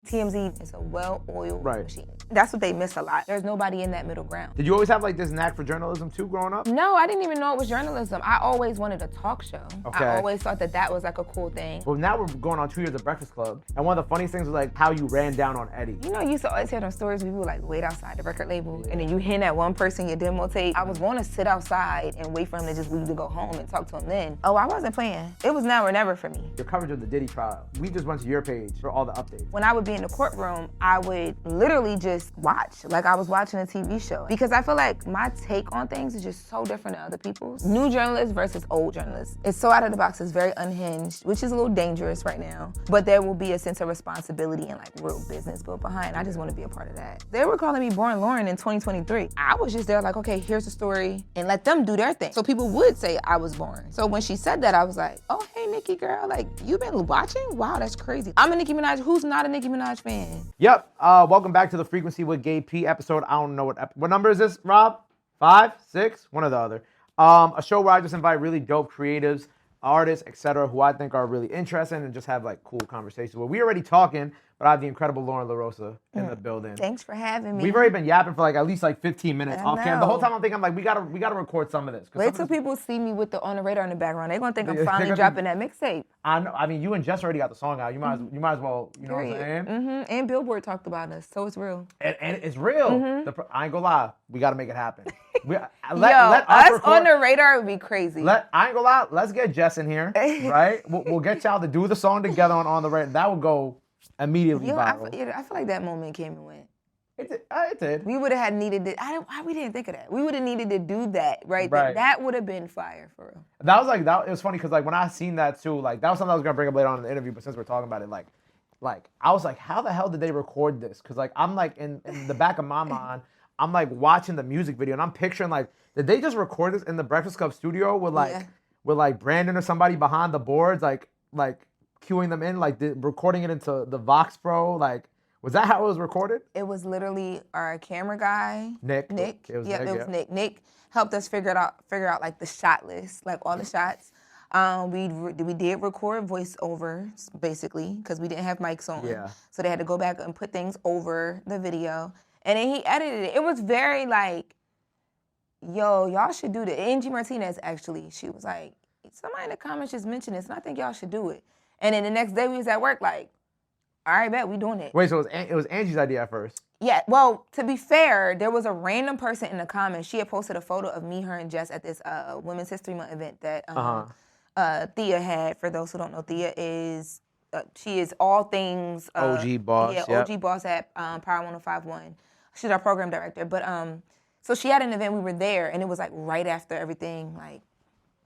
TMZ is a well-oiled Right. machine. That's what they miss a lot. There's nobody in that middle ground. Did you always have like this knack for journalism too growing up? No, I didn't even know it was journalism. I always wanted a talk show. Okay. I always thought that that was like a cool thing. Well, now we're going on 2 years of Breakfast Club, and one of the funniest things was like how you ran down on Eddie. You know, you used to always hear those stories where people would like wait outside the record label, and then you hand that one person your demo tape. I was going to sit outside and wait for him to just leave to go home and talk to him then. Oh, I wasn't playing. It was now or never for me. Your coverage of the Diddy trial, we just went to your page for all the updates. When I would be in the courtroom, I would literally just watch, like I was watching a TV show. Because I feel like my take on things is just so different than other people's. New journalists versus old journalists. It's so out of the box, it's very unhinged, which is a little dangerous right now. But there will be a sense of responsibility and like real business built behind. I just want to be a part of that. They were calling me Born Loren in 2023. I was just there like, okay, here's the story, and let them do their thing. So people would say I was born. So when she said that, I was like, oh, hey, Nicki girl, like, you been watching? Wow, that's crazy. I'm a Nicki Minaj. Who's not a Nicki Minaj fan? Yep, welcome back to the Frequency with Gabe P episode. I don't know what number is this, Rob? 5, 6, one or the other. A show where I just invite really dope creatives, artists, etc., who I think are really interesting and just have like cool conversations. Well, we already talking, but I have the incredible Loren Lorosa in the building. Thanks for having me. We've already been yapping for like at least like 15 minutes off camera. The whole know. time I'm thinking, I'm like, we gotta record some of this. Wait till people see me with the On the Radar in the background. They're gonna think I'm finally dropping that mixtape. I know. I mean, you and Jess already got the song out. You might as well. You know what I'm saying? Mm-hmm. And Billboard talked about us, so it's real. And it's real. I ain't gonna lie. We gotta make it happen. Let us record. On the Radar would be crazy. I ain't gonna lie. Let's get Jess in here, right? We'll get y'all to do the song together on the radar. That would go immediately viral. I feel like that moment came and went. It did. We would have had needed it. Why we didn't think of that? We would have needed to do that, right? That would have been fire for real. That was like that. It was funny because like when I seen that too, like that was something I was gonna bring up later on in the interview. But since we're talking about it, like I was like, how the hell did they record this? Because like I'm like in the back of my mind, I'm like watching the music video and I'm picturing like, did they just record this in the Breakfast Club studio with like Brandon or somebody behind the boards, like cueing them in, like recording it into the Vox Pro, like. Was that how it was recorded? It was literally our camera guy, Nick. It was Nick. Nick helped us figure out like the shot list, like all the shots. We did record voiceovers basically because we didn't have mics on. Yeah. So they had to go back and put things over the video, and then he edited it. It was very like, yo, y'all should do this. Angie Martinez actually, she was like, somebody in the comments just mentioned this, and I think y'all should do it. And then the next day we was at work like, all right, bet, we doing it. Wait, so it was Angie's idea at first? Yeah, well, to be fair, there was a random person in the comments. She had posted a photo of me, her, and Jess at this Women's History Month event that Thea had. For those who don't know, Thea is, she is all things... OG boss, Yeah, OG boss at Power 105.1. She's our program director. But, so she had an event, we were there, and it was like right after everything, like,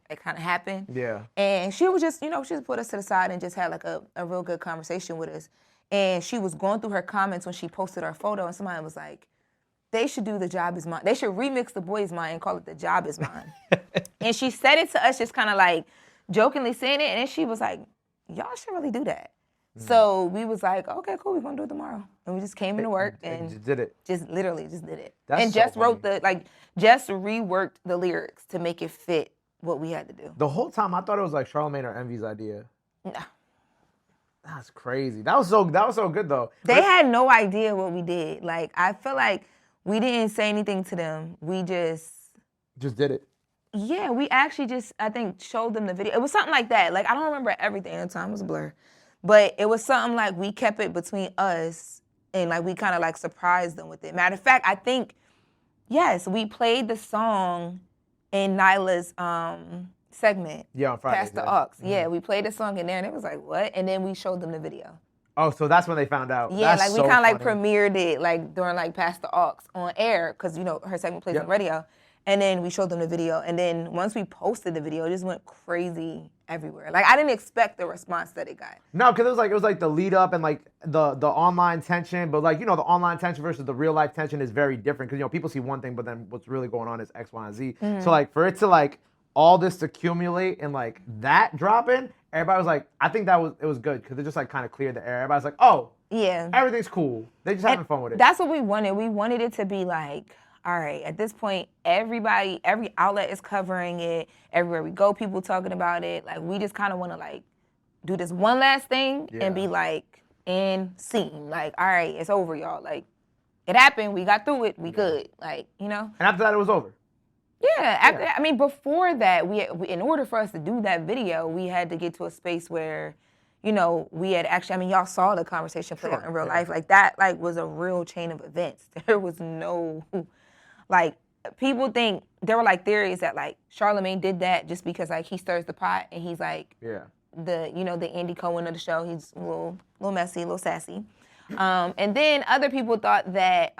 it kind of happened. Yeah. And she was just, she just put us to the side and just had like a real good conversation with us. And she was going through her comments when she posted our photo, and somebody was like, they should do The Job Is Mine. They should remix The Boy Is Mine and call it The Job Is Mine. And she said it to us just kind of like jokingly saying it, and then she was like, y'all should really do that. So we was like, okay, cool, we're gonna do it tomorrow. And we just came into work and just did it. Just literally just did it. That's and so just funny. wrote just reworked the lyrics to make it fit what we had to do. The whole time I thought it was like Charlamagne or Envy's idea. No. That's crazy. That was so good though. They had no idea what we did. Like, I feel like we didn't say anything to them. We just did it. Yeah, we actually just, I think, showed them the video. It was something like that. Like, I don't remember everything at the time. It was a blur. But it was something like we kept it between us and like we kind of like surprised them with it. Matter of fact, I think, yes, we played the song in Nyla's segment. Yeah, on Friday. Past the Aux. Yeah, we played the song in there and it was like, what? And then we showed them the video. Oh, so that's when they found out. Yeah, that's like we kind of like premiered it like during like Past the Aux on air because, her segment plays on radio. And then we showed them the video. And then once we posted the video, it just went crazy everywhere. Like, I didn't expect the response that it got. No, because it was like the lead up and like the online tension. But like, the online tension versus the real life tension is very different. Because, people see one thing, but then what's really going on is X, Y, and Z. So like for it to like all this to accumulate and like that dropping, everybody was like, I think it was good because it just like kind of cleared the air. Everybody's like, oh, yeah, everything's cool. They just having fun with it. That's what we wanted. We wanted it to be like, all right, at this point, every outlet is covering it. Everywhere we go, people talking about it. Like, we just kind of want to, like, do this one last thing and be, like, and scene. Like, all right, it's over, y'all. Like, it happened. We got through it. We good. Like, you know. And after that, it was over. Yeah. I mean, before that, we in order for us to do that video, we had to get to a space where, you know, we had actually. I mean, y'all saw the conversation play out in real life. Like that, like was a real chain of events. There was no, like, people think there were like theories that like Charlamagne did that just because like he stirs the pot and he's like the Andy Cohen of the show. He's a little messy, a little sassy. And then other people thought that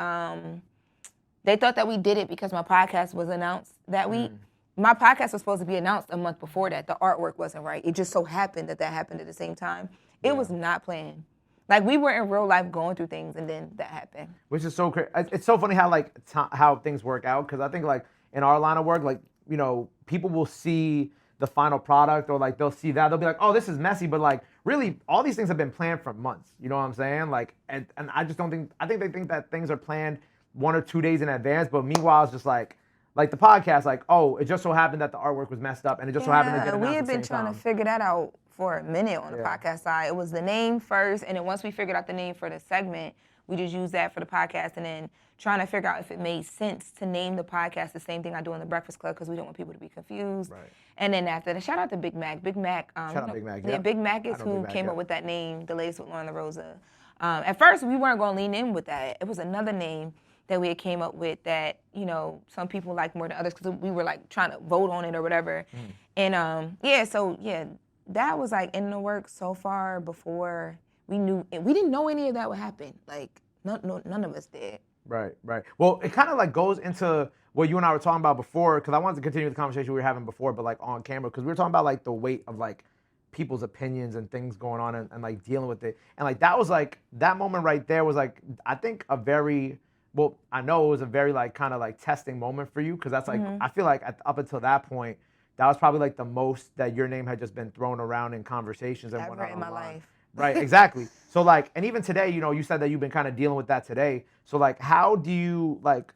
they thought that we did it because my podcast was announced that week. My podcast was supposed to be announced a month before that. The artwork wasn't right. It just so happened that happened at the same time. It was not planned. Like, we were in real life going through things, and then that happened. Which is so crazy. It's so funny how, like, how things work out, because I think, like, in our line of work, like, you know, people will see the final product, or, like, they'll see that. They'll be like, oh, this is messy, but, like, really, all these things have been planned for months. You know what I'm saying? Like, and I just don't think, I think they think that things are planned 1 or 2 days in advance, but meanwhile, it's just like the podcast, like, oh, it just so happened that the artwork was messed up, and it just so happened to get announced. We had been trying to figure that out for a minute on the podcast side. It was the name first, and then once we figured out the name for the segment, we just used that for the podcast, and then trying to figure out if it made sense to name the podcast the same thing I do in the Breakfast Club, because we don't want people to be confused. Right. And then after that, shout out to Big Mac. Big Mac. Shout out Big Mac. Yeah, Big Mac is who came up with that name, The Latest with Loren Lorosa. At first, we weren't going to lean in with that. It was another name that we had came up with that, you know, some people like more than others, because we were like trying to vote on it or whatever. And that was like in the works so far before we knew. We didn't know any of that would happen. Like none of us did. Right. Well, it kind of like goes into what you and I were talking about before, because I wanted to continue the conversation we were having before, but like on camera, because we were talking about like the weight of like people's opinions and things going on and like dealing with it. And like that was like, that moment right there was like, I think a very, well, I know it was a very like kind of like testing moment for you, because that's like, I feel like up until that point, that was probably like the most that your name had just been thrown around in conversations and whatnot in my life. Right, exactly. So like, and even today, you know, you said that you've been kind of dealing with that today. So like, how do you like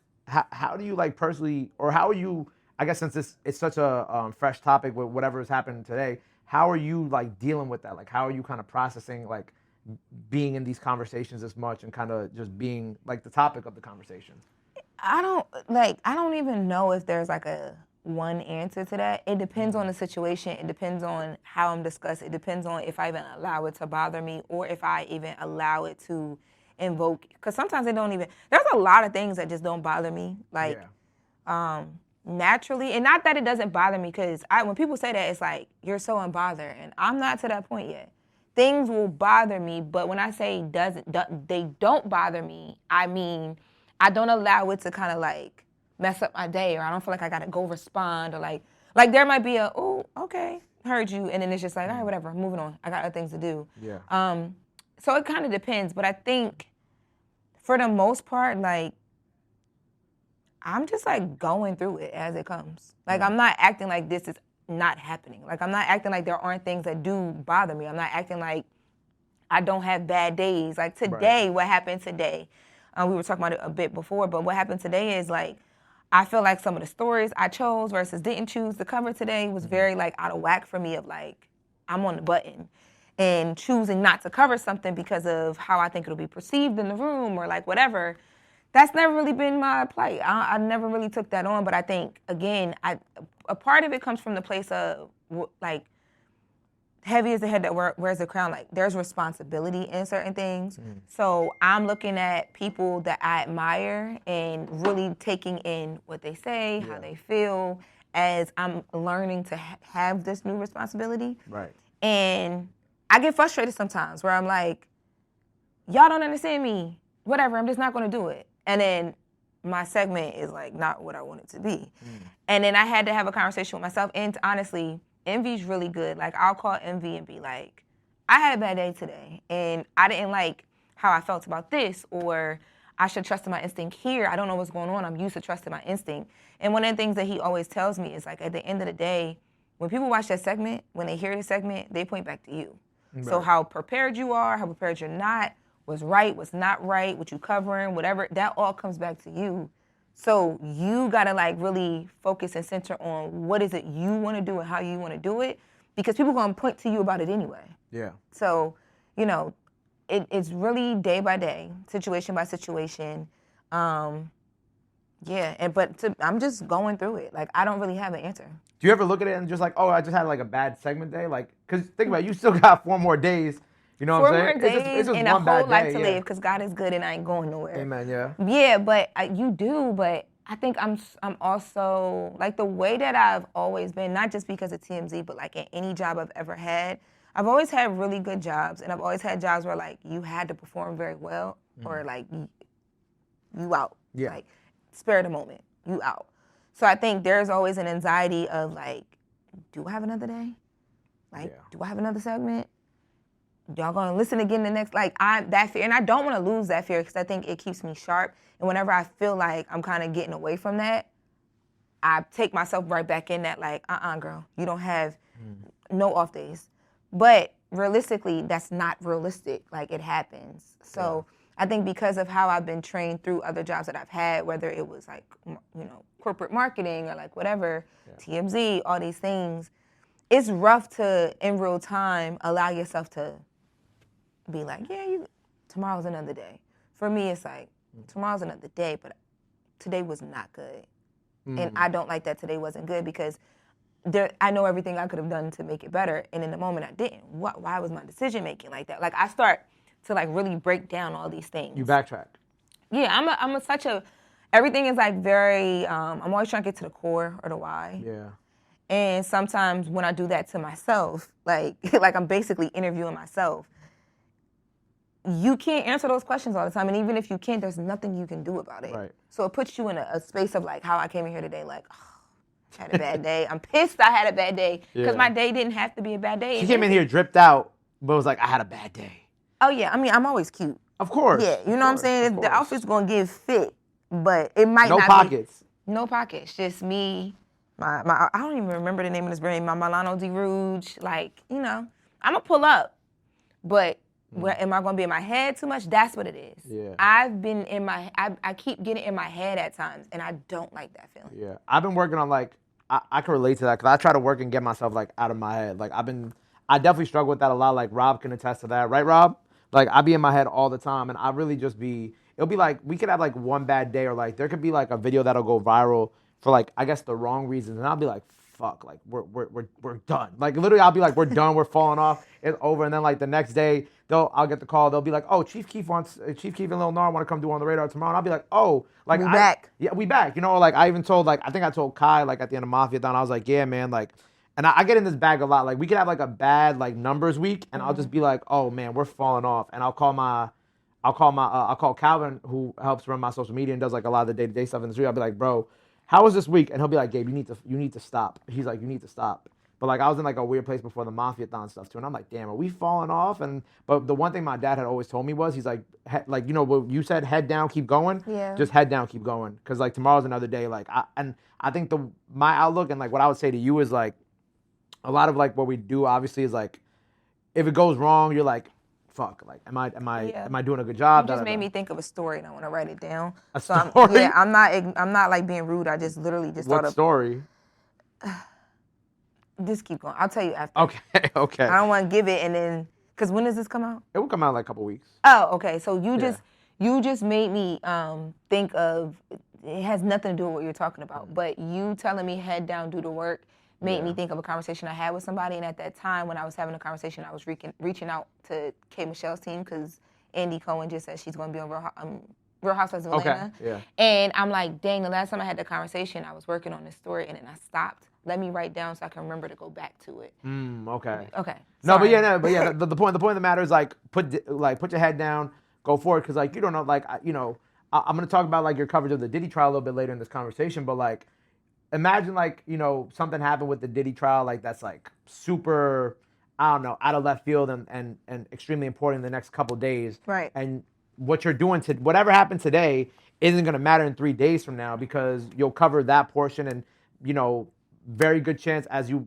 personally, or how are you, I guess since it's such a fresh topic with whatever has happened today, how are you like dealing with that? Like, how are you kind of processing like being in these conversations this much and kind of just being like the topic of the conversation? I don't even know if there's like a one answer to that. It depends on the situation. It depends on how I'm discussed. It depends on if I even allow it to bother me, or if I even allow it to invoke, because sometimes they don't even, there's a lot of things that just don't bother me, like naturally. And not that it doesn't bother me, because when people say that, it's like, you're so unbothered, and I'm not to that point yet. Things will bother me, but when I say they don't bother me, I mean I don't allow it to kind of like mess up my day, or I don't feel like I gotta go respond, or like there might be oh, okay, heard you, and then it's just like, all right, whatever, I'm moving on. I got other things to do. Yeah. So it kind of depends, but I think for the most part, like, I'm just like going through it as it comes. Like, I'm not acting like this is not happening. Like, I'm not acting like there aren't things that do bother me. I'm not acting like I don't have bad days. Like today, what happened today, we were talking about it a bit before, but what happened today is like, I feel like some of the stories I chose versus didn't choose to cover today was very like out of whack for me, of like, I'm on the button and choosing not to cover something because of how I think it'll be perceived in the room, or like whatever. That's never really been my plight. I never really took that on, but I think, again, a part of it comes from the place of like, heavy is the head that wears the crown. Like, there's responsibility in certain things. So I'm looking at people that I admire and really taking in what they say, how they feel, as I'm learning to have this new responsibility. Right. And I get frustrated sometimes where I'm like, y'all don't understand me. Whatever, I'm just not going to do it. And then my segment is like not what I want it to be. And then I had to have a conversation with myself. And honestly, Envy's really good. Like, I'll call Envy and be like, I had a bad day today, and I didn't like how I felt about this, or I should trust in my instinct here. I don't know what's going on. I'm used to trusting my instinct. And one of the things that he always tells me is like, at the end of the day, when people watch that segment, when they hear the segment, they point back to you. Right. So how prepared you are, how prepared you're not, what's right, what's not right, what you covering, whatever, that all comes back to you. So you gotta like really focus and center on what is it you wanna do and how you wanna do it, because people gonna point to you about it anyway. Yeah. So, you know, it's really day by day, situation by situation. Yeah, I'm just going through it. Like, I don't really have an answer. Do you ever look at it and just like, oh, I just had like a bad segment day? Like, because think about it, you still got 4 more days. You know what I'm saying? 4 more days it's just and one a bad whole life day, to yeah. live, because God is good and I ain't going nowhere. Amen, yeah. Yeah, but you do, but I think I'm also, like, the way that I've always been, not just because of TMZ, but like in any job I've ever had, I've always had really good jobs, and I've always had jobs where like you had to perform very well, or like you out. Yeah. Like, spare the moment, you out. So I think there's always an anxiety of like, do I have another day? Like, do I have another segment? Y'all gonna listen again the next, like, that fear, and I don't want to lose that fear because I think it keeps me sharp. And whenever I feel like I'm kind of getting away from that, I take myself right back in that, like, girl, you don't have no off days. But realistically, that's not realistic. Like, it happens. So I think because of how I've been trained through other jobs that I've had, whether it was like, corporate marketing or like whatever, TMZ, all these things, it's rough to, in real time, allow yourself to be like, tomorrow's another day. For me, it's like, tomorrow's another day, but today was not good. And I don't like that today wasn't good, because I know everything I could have done to make it better, and in the moment I didn't. Why was my decision making like that? Like, I start to like really break down all these things. You backtrack. Yeah, everything is like very, I'm always trying to get to the core or the why. Yeah. And sometimes when I do that to myself, like I'm basically interviewing myself, you can't answer those questions all the time. And even if you can't, there's nothing you can do about it. Right. So it puts you in a space of like how I came in here today, like, I had a bad day. I'm pissed I had a bad day, because my day didn't have to be a bad day. She came in here dripped out, but was like, I had a bad day. Oh, yeah. I mean, I'm always cute. Of course. Yeah, you know what I'm saying? The outfit's going to give fit, but it might no not pockets. No pockets. Just me, my I don't even remember the name of this brand, my Milano Di Rouge. Like, I'm going to pull up, but where am I going to be in my head too much? That's what it is. Yeah. I've been in my, I keep getting in my head at times, and I don't like that feeling. Yeah. I've been working on like, I can relate to that, because I try to work and get myself like out of my head. Like, I definitely struggle with that a lot. Like, Rob can attest to that. Right, Rob? Like, I be in my head all the time, and I really just it'll be like, we could have like one bad day, or like, there could be like a video that'll go viral for like, I guess the wrong reasons. And I'll be like, fuck, like, we're done. Like, literally, I'll be like, we're done, we're falling off, it's over. And then like the next day, I'll get the call, they'll be like, oh, Chief Keef and Lil Nar want to come do On the Radar tomorrow. And I'll be like, oh, like, we back. Yeah, we back. Like, I even told, like, I think I told Kai, like, at the end of Mafiation, I was like, yeah, man, like, and I get in this bag a lot. Like, we could have like a bad like numbers week, and I'll just be like, oh man, we're falling off. And I'll call Calvin, who helps run my social media and does like a lot of the day-to-day stuff in the street. I'll be like, bro, how was this week? And he'll be like, Gabe, you need to stop. He's like, you need to stop. But like, I was in like a weird place before the Mafiathon stuff too, and I'm like, damn, are we falling off? But the one thing my dad had always told me was, he's like, what you said, head down, keep going. Yeah. Just head down, keep going, because like tomorrow's another day. Like, I think my outlook and like what I would say to you is like, a lot of like what we do obviously is like, if it goes wrong, you're like, fuck, like, am I doing a good job? You just made me think of a story, and I want to write it down. Story? I'm not like being rude. I just literally just thought of. What story? Just keep going. I'll tell you after. Okay. I don't want to give it, and then, because when does this come out? It will come out in like a couple weeks. Oh, okay. So you just made me think of, it has nothing to do with what you're talking about, but you telling me head down, do the work, made me think of a conversation I had with somebody. And at that time, when I was having a conversation, I was reaching out to K. Michelle's team, because Andy Cohen just said she's going to be on Real Housewives of Atlanta. Okay, yeah. And I'm like, dang, the last time I had the conversation, I was working on this story, and then I stopped. Let me write down so I can remember to go back to it. Okay. Okay. No, but yeah, the point of the matter is like, put your head down, go for it, because like, you don't know, like, I'm gonna talk about like your coverage of the Diddy trial a little bit later in this conversation, but like, imagine like, something happened with the Diddy trial, like that's like super, I don't know, out of left field and extremely important in the next couple days. Right. And what you're doing whatever happened today isn't gonna matter in 3 days from now, because you'll cover that portion, and very good chance, as you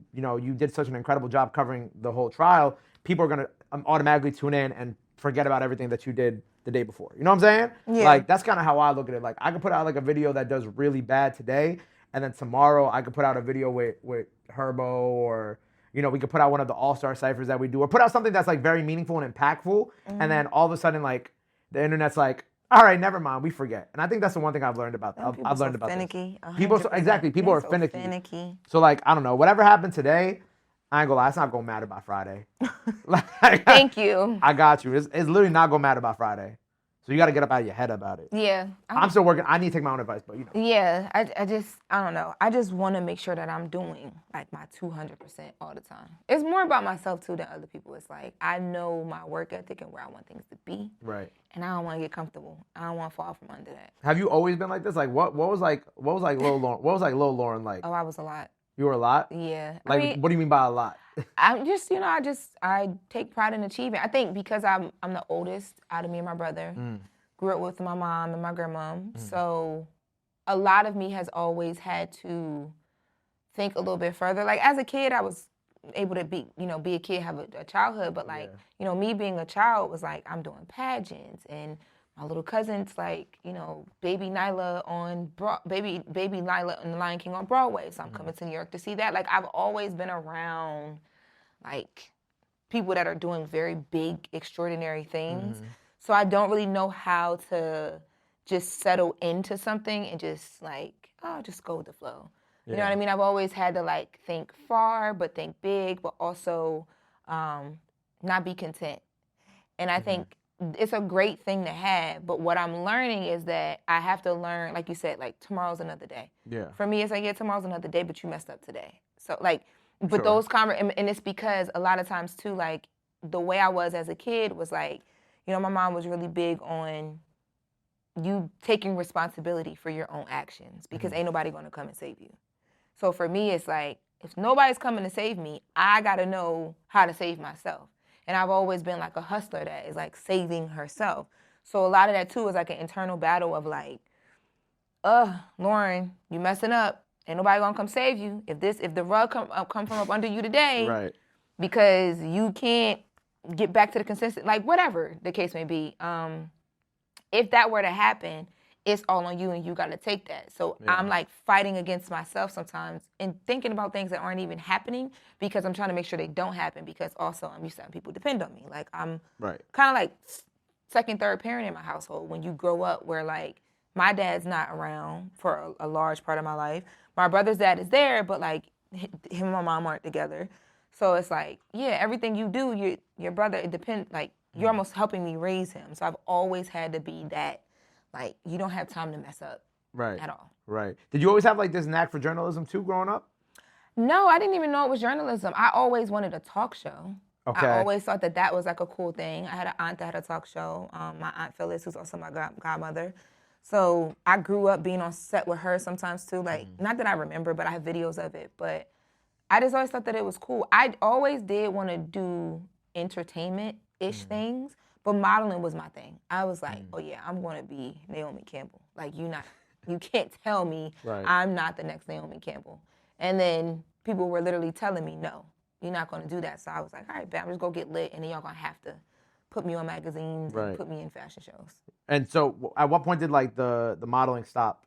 did such an incredible job covering the whole trial, people are gonna automatically tune in and forget about everything that you did the day before. You know what I'm saying? Yeah. Like, that's kind of how I look at it. Like, I could put out like a video that does really bad today, and then tomorrow I could put out a video with Herbo or you know, we could put out one of the all-star ciphers that we do, or put out something that's like very meaningful and impactful, and then all of a sudden like the internet's like, all right, never mind, we forget. And I think that's the one thing I've learned about. I've learned about finicky. People, exactly, people are so finicky. So like, I don't know, whatever happened today, I ain't gonna lie, it's not gonna matter by Friday. Like, Thank you. I got you. It's literally not gonna matter by Friday. So you got to get up out of your head about it. Yeah. I'm still working. I need to take my own advice, but you know. Yeah, I don't know. I just want to make sure that I'm doing like my 200% all the time. It's more about myself too than other people. It's like I know my work ethic and where I want things to be. Right. And I don't want to get comfortable. I don't want to fall from under that. Have you always been like this? Like what was like Lil Lauren? What was like Lil Lauren like? Oh, I was a lot. You were a lot? Yeah. Like, I mean, what do you mean by a lot? I'm just, you know, I take pride in achieving. I think because I'm the oldest out of me and my brother. Grew up with my mom and my grandma. So a lot of me has always had to think a little bit further. Like as a kid, I was able to be a kid, have a childhood. But like, you know, me being a child was like, I'm doing pageants and my little cousin's like, you know, baby Nyla on baby Nyla and the Lion King on Broadway. So I'm coming to New York to see that. Like I've always been around like people that are doing very big, extraordinary things. So I don't really know how to just settle into something and just like, oh, just go with the flow. You know what I mean? I've always had to like think far, but think big, but also not be content. And I think it's a great thing to have, but what I'm learning is that I have to learn, like you said, like tomorrow's another day. Yeah. For me, it's like, yeah, tomorrow's another day, but you messed up today. So like, but those and it's because a lot of times too, like the way I was as a kid was like, you know, my mom was really big on you taking responsibility for your own actions because ain't nobody going to come and save you. So for me, it's like, if nobody's coming to save me, I got to know how to save myself. And I've always been like a hustler that is like saving herself. So a lot of that too is like an internal battle of like, Loren, you messing up. Ain't nobody going to come save you. If the rug come from up under you today, because you can't get back to the consistent, like whatever the case may be. If that were to happen, it's all on you and you got to take that. So I'm like fighting against myself sometimes and thinking about things that aren't even happening because I'm trying to make sure they don't happen because also I'm used to having people depend on me. Like I'm kind of like second, third parent in my household when you grow up where like my dad's not around for a large part of my life. My brother's dad is there, but like him and my mom aren't together. So it's like, yeah, everything you do, your brother, it depends, like, you're almost helping me raise him. So I've always had to be that, like, you don't have time to mess up at all. Right. Did you always have, like, this knack for journalism, too, growing up? No, I didn't even know it was journalism. I always wanted a talk show. Okay. I always thought that was, like, a cool thing. I had an aunt that had a talk show, my Aunt Phyllis, who's also my godmother. So I grew up being on set with her sometimes, too. Like, not that I remember, but I have videos of it. But I just always thought that it was cool. I always did want to do entertainment-ish things, but modeling was my thing. I was like, oh yeah, I'm going to be Naomi Campbell. Like you can't tell me I'm not the next Naomi Campbell. And then people were literally telling me, no, you're not going to do that. So I was like, all right, bet I'm just going to get lit, and then y'all going to have to put me on magazines and put me in fashion shows. And so at what point did like the modeling stop?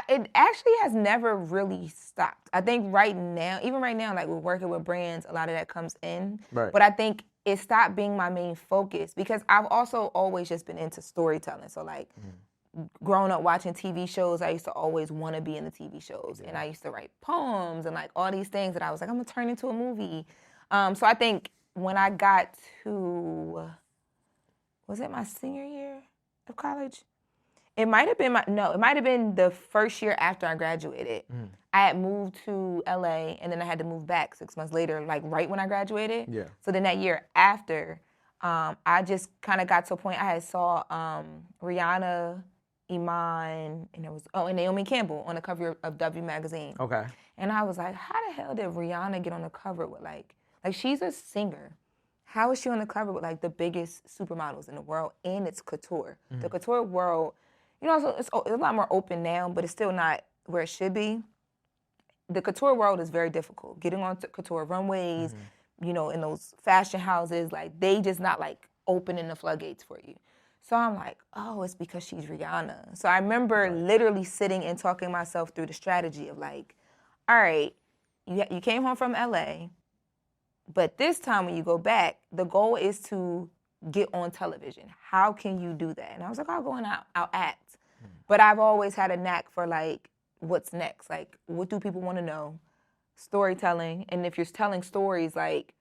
It actually has never really stopped. I think even right now, like we're working with brands, a lot of that comes in. Right. But I think it stopped being my main focus because I've also always just been into storytelling. So like growing up watching TV shows, I used to always want to be in the TV shows. Yeah. And I used to write poems and like all these things that I was like, I'm going to turn into a movie. So I think when I got to, was it my senior year of college? It might have been the first year after I graduated. I had moved to LA and then I had to move back 6 months later, like right when I graduated. Yeah. So then that year after, I just kind of got to a point I had saw Rihanna, Iman, and Naomi Campbell on the cover of W magazine. Okay. And I was like, how the hell did Rihanna get on the cover with like she's a singer. How is she on the cover with like the biggest supermodels in the world and it's couture? The couture world, you know, it's a lot more open now, but it's still not where it should be. The couture world is very difficult. Getting on couture runways, you know, in those fashion houses, like they just not like opening the floodgates for you. So I'm like, oh, it's because she's Rihanna. So I remember literally sitting and talking myself through the strategy of like, all right, you came home from LA, but this time when you go back, the goal is to get on television. How can you do that? And I was like, I'll go and I'll act. But I've always had a knack for like, what's next? Like, what do people want to know? Storytelling. And if you're telling stories, like,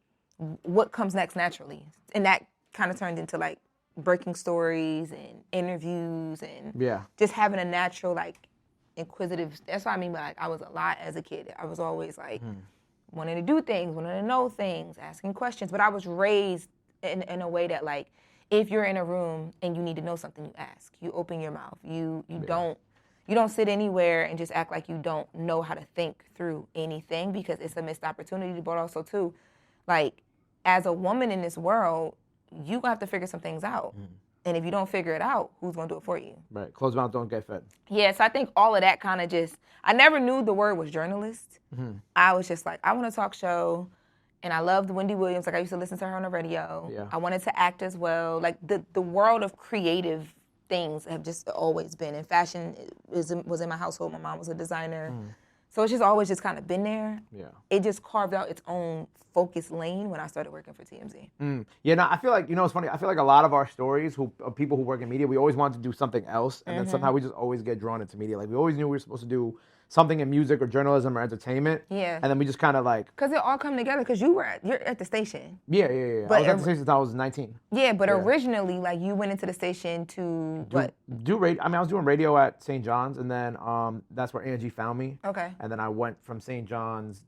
what comes next naturally? And that kind of turned into like breaking stories and interviews and just having a natural, like, inquisitive. That's what I mean by like, I was a lot as a kid. I was always like, wanting to do things, wanting to know things, asking questions. But I was raised in a way that, like, if you're in a room and you need to know something, you ask. You open your mouth. You don't sit anywhere and just act like you don't know how to think through anything, because it's a missed opportunity. But also too, like, as a woman in this world, you have to figure some things out. And if you don't figure it out, who's gonna do it for you? Right. Closed mouth don't get fed. Yeah, so I think all of that kind of just, I never knew the word was journalist. I was just like, I want a talk show. And I loved Wendy Williams. Like, I used to listen to her on the radio. Yeah. I wanted to act as well. Like, the world of creative things have just always been. And fashion was in my household. My mom was a designer. So it's just always just kind of been there. Yeah. It just carved out its own focus lane when I started working for TMZ. Yeah, no, I feel like, it's funny. I feel like a lot of our stories, people who work in media, we always wanted to do something else. And then somehow we just always get drawn into media. Like, we always knew we were supposed to do something in music or journalism or entertainment. Yeah. And then we just kind of like... Because it all come together, because you're at the station. Yeah. But I was at the station since I was 19. Yeah, but originally, like, you went into the station to do radio. I mean, I was doing radio at St. John's, and then that's where Angie found me. Okay. And then I went from St. John's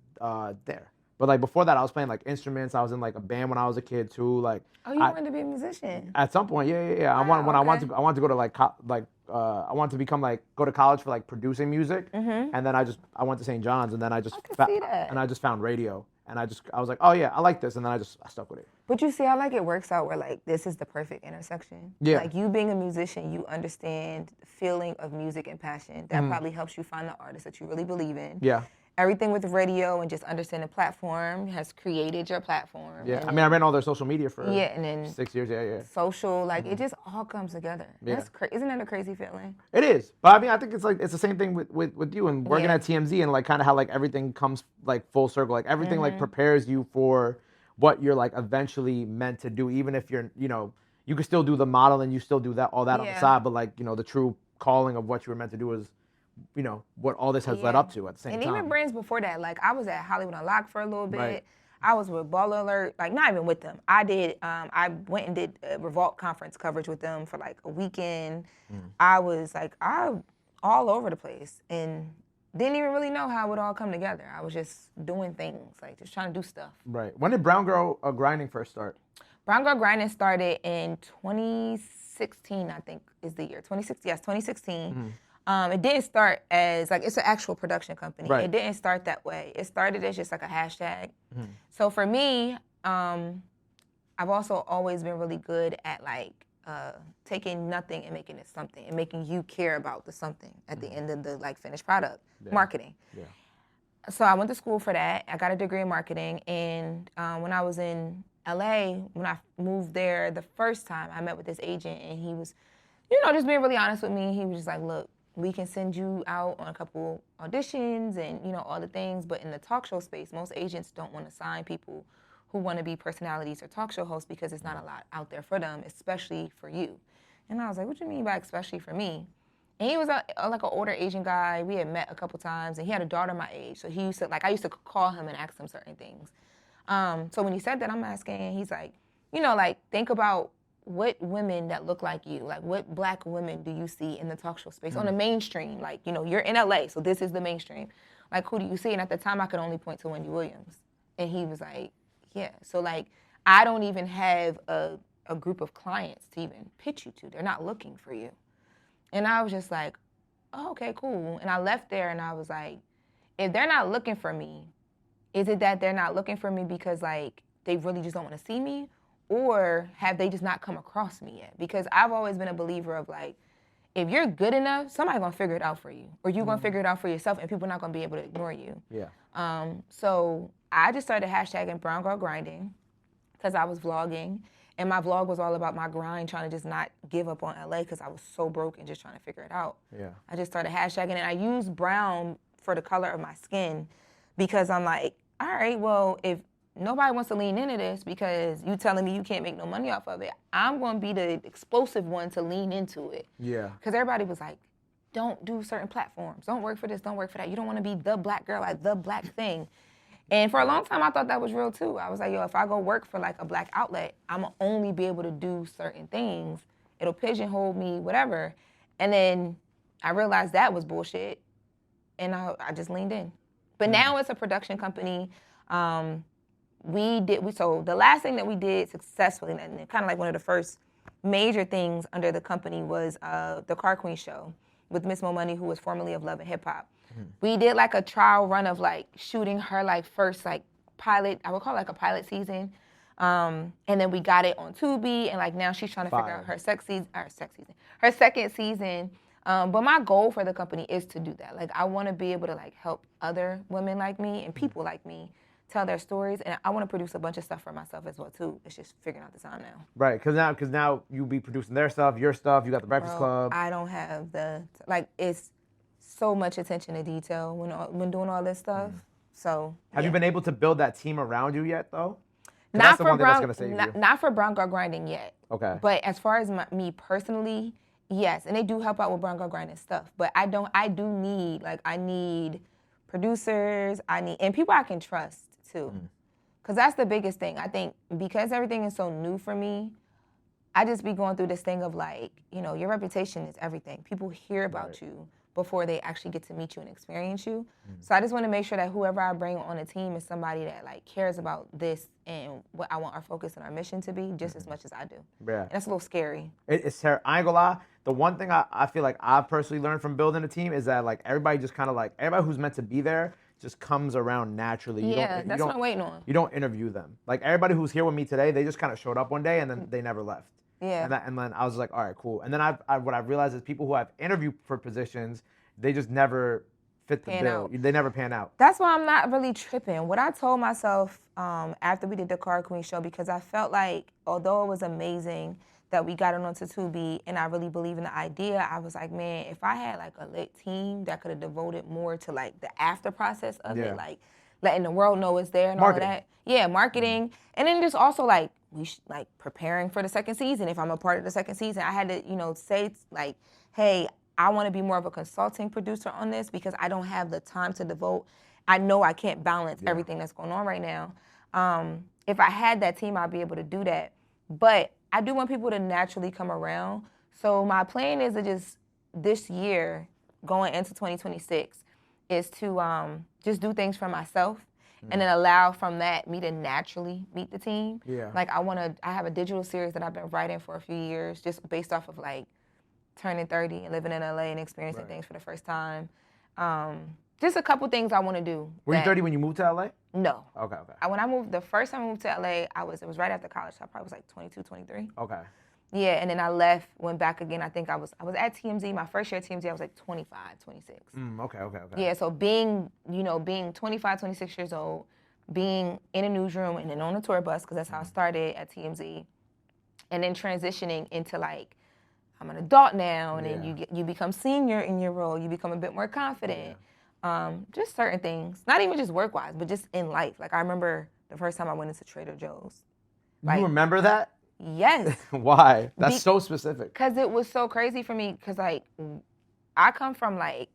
there. But like before that, I was playing like instruments. I was in like a band when I was a kid too. Like, you wanted to be a musician? At some point, yeah. Wow, I wanted to go to I wanted to become like go to college for like producing music. And then I went to St. John's, and then I just found radio, and I was like, oh yeah, I like this, and then I stuck with it. But you see how like it works out where like this is the perfect intersection. Yeah. Like, you being a musician, you understand the feeling of music and passion. That probably helps you find the artist that you really believe in. Yeah. Everything with radio and just understanding the platform has created your platform. Yeah, I mean, I ran all their social media for and then 6 years. Yeah. Social, like it just all comes together. Yeah. That's isn't that a crazy feeling? It is, but I mean, I think it's the same thing with you and working at TMZ, and like kind of how like everything comes like full circle. Like everything like prepares you for what you're like eventually meant to do, even if you're you can still do the model and you still do all that on the side, but like the true calling of what you were meant to do is what all this has led up to at the same time. And even brands before that, like I was at Hollywood Unlocked for a little bit. Right. I was with Baller Alert, like not even with them. I went and did a Revolt conference coverage with them for like a weekend. I was like, all over the place and didn't even really know how it would all come together. I was just doing things, like just trying to do stuff. Right. When did Brown Girl Grinding first start? Brown Girl Grinding started in 2016, I think is the year. 2016. It didn't start as, like, it's an actual production company. Right. It didn't start that way. It started as just like a hashtag. So for me, I've also always been really good at like taking nothing and making it something and making you care about the something at the end of the like finished product, marketing. Yeah. So I went to school for that. I got a degree in marketing, and when I was in LA, when I moved there the first time, I met with this agent, and he was, just being really honest with me. He was just like, look, we can send you out on a couple auditions and, all the things, but in the talk show space, most agents don't want to sign people who want to be personalities or talk show hosts because there's not a lot out there for them, especially for you. And I was like, what do you mean by especially for me? And he was like an older Asian guy. We had met a couple times, and he had a daughter my age. So he used to, I used to call him and ask him certain things. So when he said that, I'm asking, and he's like, think about what women that look like you, like what black women do you see in the talk show space on the mainstream? Like, you're in LA, so this is the mainstream. Like, who do you see? And at the time, I could only point to Wendy Williams. And he was like, yeah. So, like, I don't even have a group of clients to even pitch you to. They're not looking for you. And I was just like, oh, okay, cool. And I left there, and I was like, if they're not looking for me, is it that they're not looking for me because, like, they really just don't want to see me? Or have they just not come across me yet? Because I've always been a believer of like, if you're good enough, somebody's gonna figure it out for you. Or you're gonna figure it out for yourself, and people are not gonna be able to ignore you. Yeah. So I just started hashtagging Brown Girl Grinding because I was vlogging. And my vlog was all about my grind, trying to just not give up on LA because I was so broke and just trying to figure it out. Yeah. I just started hashtagging, and I used brown for the color of my skin because I'm like, all right, well, if nobody wants to lean into this because you telling me you can't make no money off of it, I'm going to be the explosive one to lean into it. Yeah. Because everybody was like, don't do certain platforms. Don't work for this. Don't work for that. You don't want to be the black girl, like the black thing. And for a long time, I thought that was real too. I was like, yo, if I go work for like a black outlet, I'm going to only be able to do certain things. It'll pigeonhole me, whatever. And then I realized that was bullshit. And I just leaned in. But now it's a production company. So the last thing that we did successfully, and kind of like one of the first major things under the company was the Car Queen show with Miss Mo Money, who was formerly of Love and Hip Hop. We did like a trial run of like shooting her like first like pilot, I would call it like a pilot season. And then we got it on Tubi, and like now she's trying to figure out her second season. But my goal for the company is to do that. Like I want to be able to like help other women like me and people like me tell their stories, and I want to produce a bunch of stuff for myself as well too. It's just figuring out the time now. Right, because now you be producing their stuff, your stuff. You got the Breakfast Club. I don't have it's so much attention to detail when doing all this stuff. So have you been able to build that team around you yet though? Not for Brown Girl Grinding yet. Okay. But as far as me personally, yes, and they do help out with Brown Girl Grinding stuff. But I need producers. And people I can trust too, because that's the biggest thing. I think because everything is so new for me, I just be going through this thing of like, your reputation is everything. People hear about you before they actually get to meet you and experience you. So I just want to make sure that whoever I bring on a team is somebody that like cares about this and what I want our focus and our mission to be just as much as I do. Yeah. And that's a little scary. It's terrible. I ain't gonna lie. The one thing I feel like I've personally learned from building a team is that like everybody just kind of like, everybody who's meant to be there just comes around naturally. That's what I'm waiting on. You don't interview them. Like everybody who's here with me today, they just kind of showed up one day and then they never left. Yeah. And then I was like, all right, cool. And then what I've realized is people who I've interviewed for positions, they just never fit the bill. They never pan out. That's why I'm not really tripping. What I told myself after we did the Car Queen show, because I felt like, although it was amazing that we got it onto Tubi and I really believe in the idea, I was like, man, if I had like a lit team that could have devoted more to like the after process of it, like letting the world know it's there and marketing. All of that. Yeah, marketing. And then just also like, preparing for the second season. If I'm a part of the second season, I had to, say like, hey, I want to be more of a consulting producer on this because I don't have the time to devote. I know I can't balance everything that's going on right now. If I had that team, I'd be able to do that. But I do want people to naturally come around. So my plan is to just this year, going into 2026, is to just do things for myself. And then allow from that me to naturally meet the team. Yeah. Like I have a digital series that I've been writing for a few years, just based off of like turning 30 and living in LA and experiencing things for the first time. Just a couple things I want to do. Were you 30 when you moved to LA? No. Okay. When the first time I moved to LA, it was right after college. So I probably was like 22, 23. Okay. Yeah, and then I left, went back again. I think I was at TMZ. My first year at TMZ, I was like 25, 26. Okay. Yeah, so being 25, 26 years old, being in a newsroom and then on a tour bus, because that's how I started at TMZ, and then transitioning into like, I'm an adult now, and then you become senior in your role. You become a bit more confident. Just certain things, not even just work-wise, but just in life. Like I remember the first time I went into Trader Joe's. Like, you remember that? Yes. Why? That's so specific. Because it was so crazy for me. Because like, I come from like,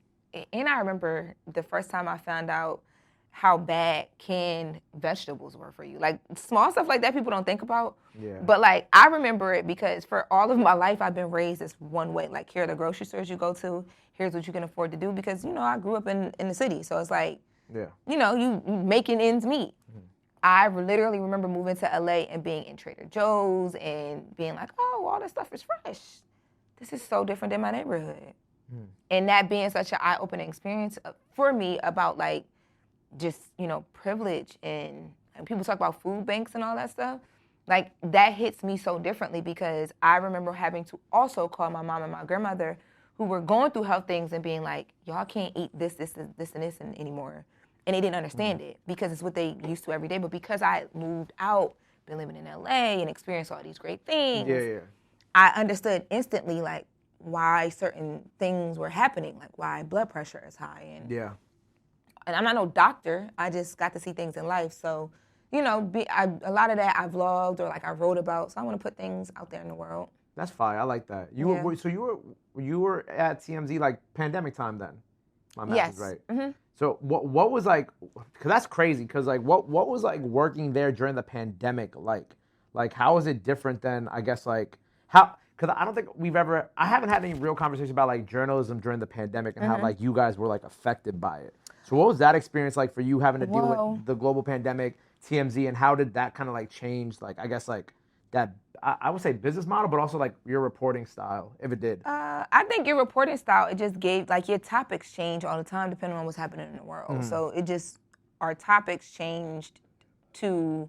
and I remember the first time I found out how bad canned vegetables were for you. Like small stuff like that people don't think about. Yeah. But like I remember it because for all of my life I've been raised this one way. Like here are the grocery stores you go to. Here's what you can afford to do because I grew up in the city. So it's like, you making ends meet. I literally remember moving to LA and being in Trader Joe's and being like, oh, all this stuff is fresh. This is so different than my neighborhood. And that being such an eye-opening experience for me about like just, privilege and people talk about food banks and all that stuff. Like that hits me so differently because I remember having to also call my mom and my grandmother who were going through health things and being like, y'all can't eat this anymore. And they didn't understand it because it's what they used to every day. But because I moved out, been living in LA and experienced all these great things, I understood instantly like why certain things were happening, like why blood pressure is high and and I'm not no doctor. I just got to see things in life. So, you know, a lot of that I vlogged or like I wrote about. So I want to put things out there in the world. That's fire. I like that. So you were at TMZ like pandemic time then. My math is right. Mm-hmm. So what was like? Because that's crazy. Because like what was like working there during the pandemic like? Like how is it different than I guess like how? Because I don't think I haven't had any real conversation about like journalism during the pandemic and how like you guys were like affected by it. So what was that experience like for you having to deal with the global pandemic, TMZ, and how did that kind of like change like I guess like that I would say business model, but also like your reporting style, if it did? I think your reporting style, it just gave like your topics change all the time depending on what's happening in the world. So our topics changed to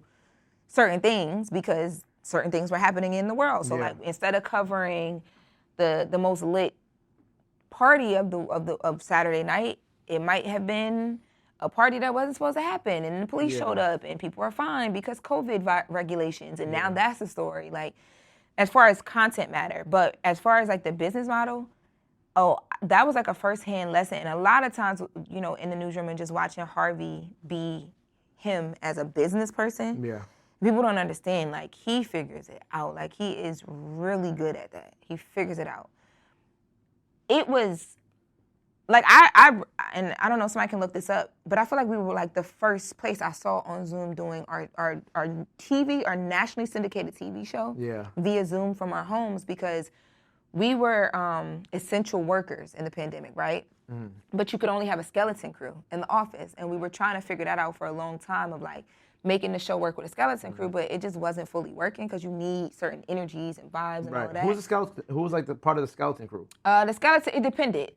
certain things because certain things were happening in the world. So like instead of covering the most lit party of Saturday night, it might have been a party that wasn't supposed to happen, and the police showed up, and people are fined because COVID regulations, and now that's the story. Like, as far as content matter, but as far as like the business model, that was like a firsthand lesson. And a lot of times, you know, in the newsroom and just watching Harvey be him as a business person, people don't understand. Like, he figures it out. Like, he is really good at that. He figures it out. It was. Like, and I don't know, somebody can look this up, but I feel like we were like the first place I saw on Zoom doing our TV, our nationally syndicated TV show via Zoom from our homes because we were essential workers in the pandemic, right? But you could only have a skeleton crew in the office, and we were trying to figure that out for a long time of like making the show work with a skeleton crew, but it just wasn't fully working because you need certain energies and vibes and all of that. Who was like the part of the skeleton crew? The skeleton, it depended.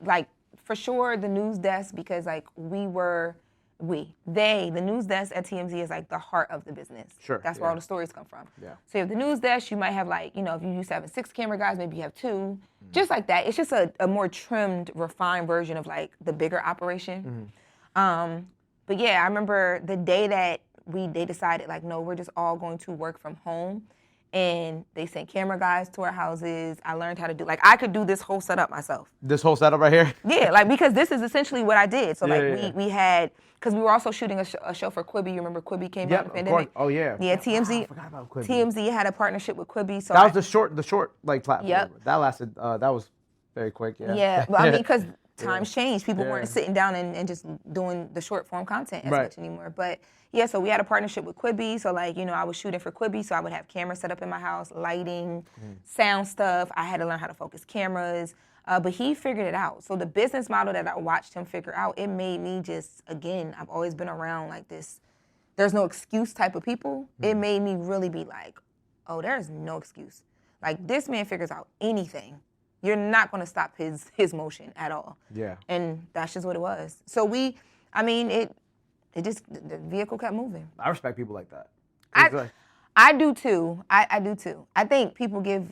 Like, for sure, the news desk, because like the news desk at TMZ is like the heart of the business. Sure. That's where all the stories come from. Yeah. So you have the news desk, you might have like, you know, if you used to having 6 camera guys, maybe you have 2. Just like that. It's just a more trimmed, refined version of like the bigger operation. But yeah, I remember the day that they decided like, no, we're just all going to work from home. And they sent camera guys to our houses. I learned how to do, like, I could do this whole setup myself. This whole setup right here? Yeah, like, because this is essentially what I did. So, we had, because we were also shooting a show for Quibi. You remember Quibi came out in the pandemic? Oh, yeah. Yeah, TMZ. Wow, I forgot about Quibi. TMZ had a partnership with Quibi. So that was the short, like, platform. Yep. That lasted, that was very quick, Yeah, but I mean, because times changed. People weren't sitting down and just doing the short form content as much anymore. But yeah, so we had a partnership with Quibi. So like, you know, I was shooting for Quibi, so I would have cameras set up in my house, lighting, sound stuff. I had to learn how to focus cameras. But he figured it out. So the business model that I watched him figure out, it made me just, again, I've always been around like this, there's no excuse type of people. It made me really be like, oh, there's no excuse. Like, this man figures out anything. You're not going to stop his motion at all. Yeah. And that's just what it was. So the vehicle kept moving. I respect people like that. I do too. I do too. I think people give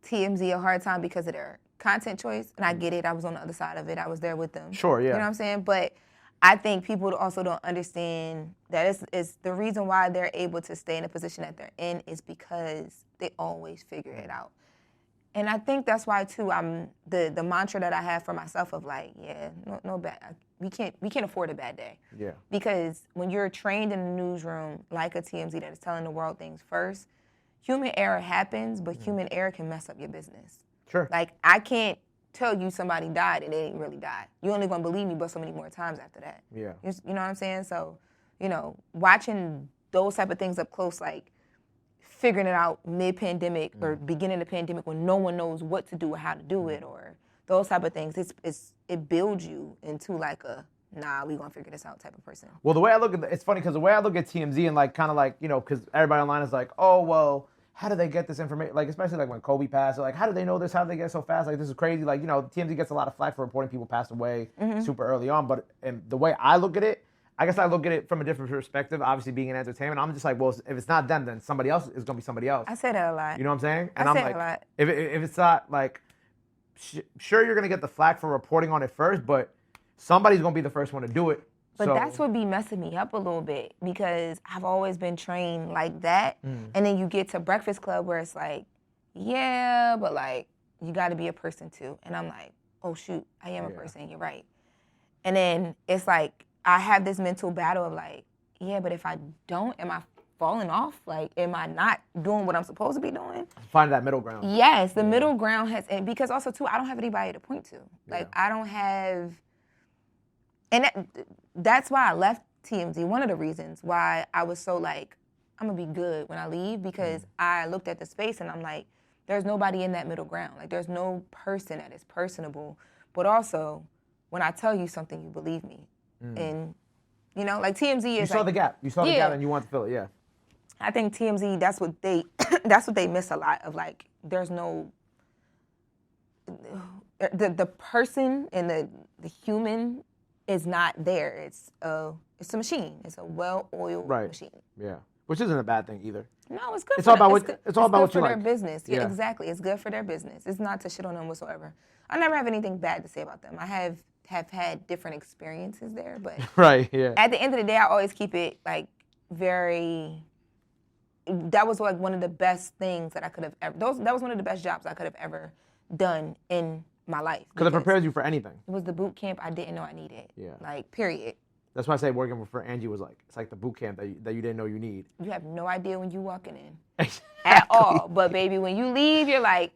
TMZ a hard time because of their content choice, and I get it. I was on the other side of it. I was there with them. Sure, yeah. You know what I'm saying? But I think people also don't understand that it's the reason why they're able to stay in the position that they're in is because they always figure it out. And I think that's why too. I'm the mantra that I have for myself of like, no bad. We can't afford a bad day. Yeah. Because when you're trained in a newsroom like a TMZ that is telling the world things first, human error happens, but human error can mess up your business. Sure. Like, I can't tell you somebody died and they didn't really die. You're only gonna believe me, but so many more times after that. Yeah. You know what I'm saying? So, you know, watching those type of things up close, like figuring it out mid-pandemic or beginning of the pandemic when no one knows what to do or how to do it or those type of things, it builds you into like we gonna figure this out type of person. Well, the way I look at it's funny because the way I look at TMZ and like kind of like, you know, because everybody online is like, oh, well, how do they get this information? Like, especially like when Kobe passed, like, how do they know this? How do they get so fast? Like, this is crazy. Like, you know, TMZ gets a lot of flack for reporting people passed away super early on. But the way I look at it, I guess I look at it from a different perspective, obviously being in entertainment. I'm just like, well, if it's not them, then somebody else is going to be somebody else. I say that a lot. You know what I'm saying? And I say I'm like, a lot. If it's not like, sure, you're going to get the flack for reporting on it first, but somebody's going to be the first one to do it. But that's what be messing me up a little bit because I've always been trained like that. And then you get to Breakfast Club where it's like, yeah, but like, you got to be a person too. And I'm like, oh, shoot, I am a person. You're right. And then it's like, I have this mental battle of like, yeah, but if I don't, am I falling off? Like, am I not doing what I'm supposed to be doing? Find that middle ground. Yes, the middle ground has, and because also too, I don't have anybody to point to. Like, I don't have, and that's why I left TMZ. One of the reasons why I was so like, I'm gonna be good when I leave, because I looked at the space and I'm like, there's nobody in that middle ground. Like, there's no person that is personable, but also when I tell you something, you believe me. And you know, like TMZ is. You saw the gap. You saw the gap, and you want to fill it. Yeah. I think TMZ, that's what they that's what they miss a lot of. Like, there's no the person and the human is not there. It's a machine. It's a well-oiled machine. Yeah. Which isn't a bad thing either. No, it's good. It's all about what you like. like. Their business. Yeah, exactly. It's good for their business. It's not to shit on them whatsoever. I never have anything bad to say about them. I have had different experiences there, but right. Yeah. At the end of the day, I always keep it like very. That was like one of the best things that I could have ever. That was one of the best jobs I could have ever done in my life. Because it prepares you for anything. It was the boot camp I didn't know I needed. Yeah. Like, period. That's why I say working for Angie was like, it's like the boot camp that you didn't know you need. You have no idea when you walking in. At all. But baby, when you leave, you're like,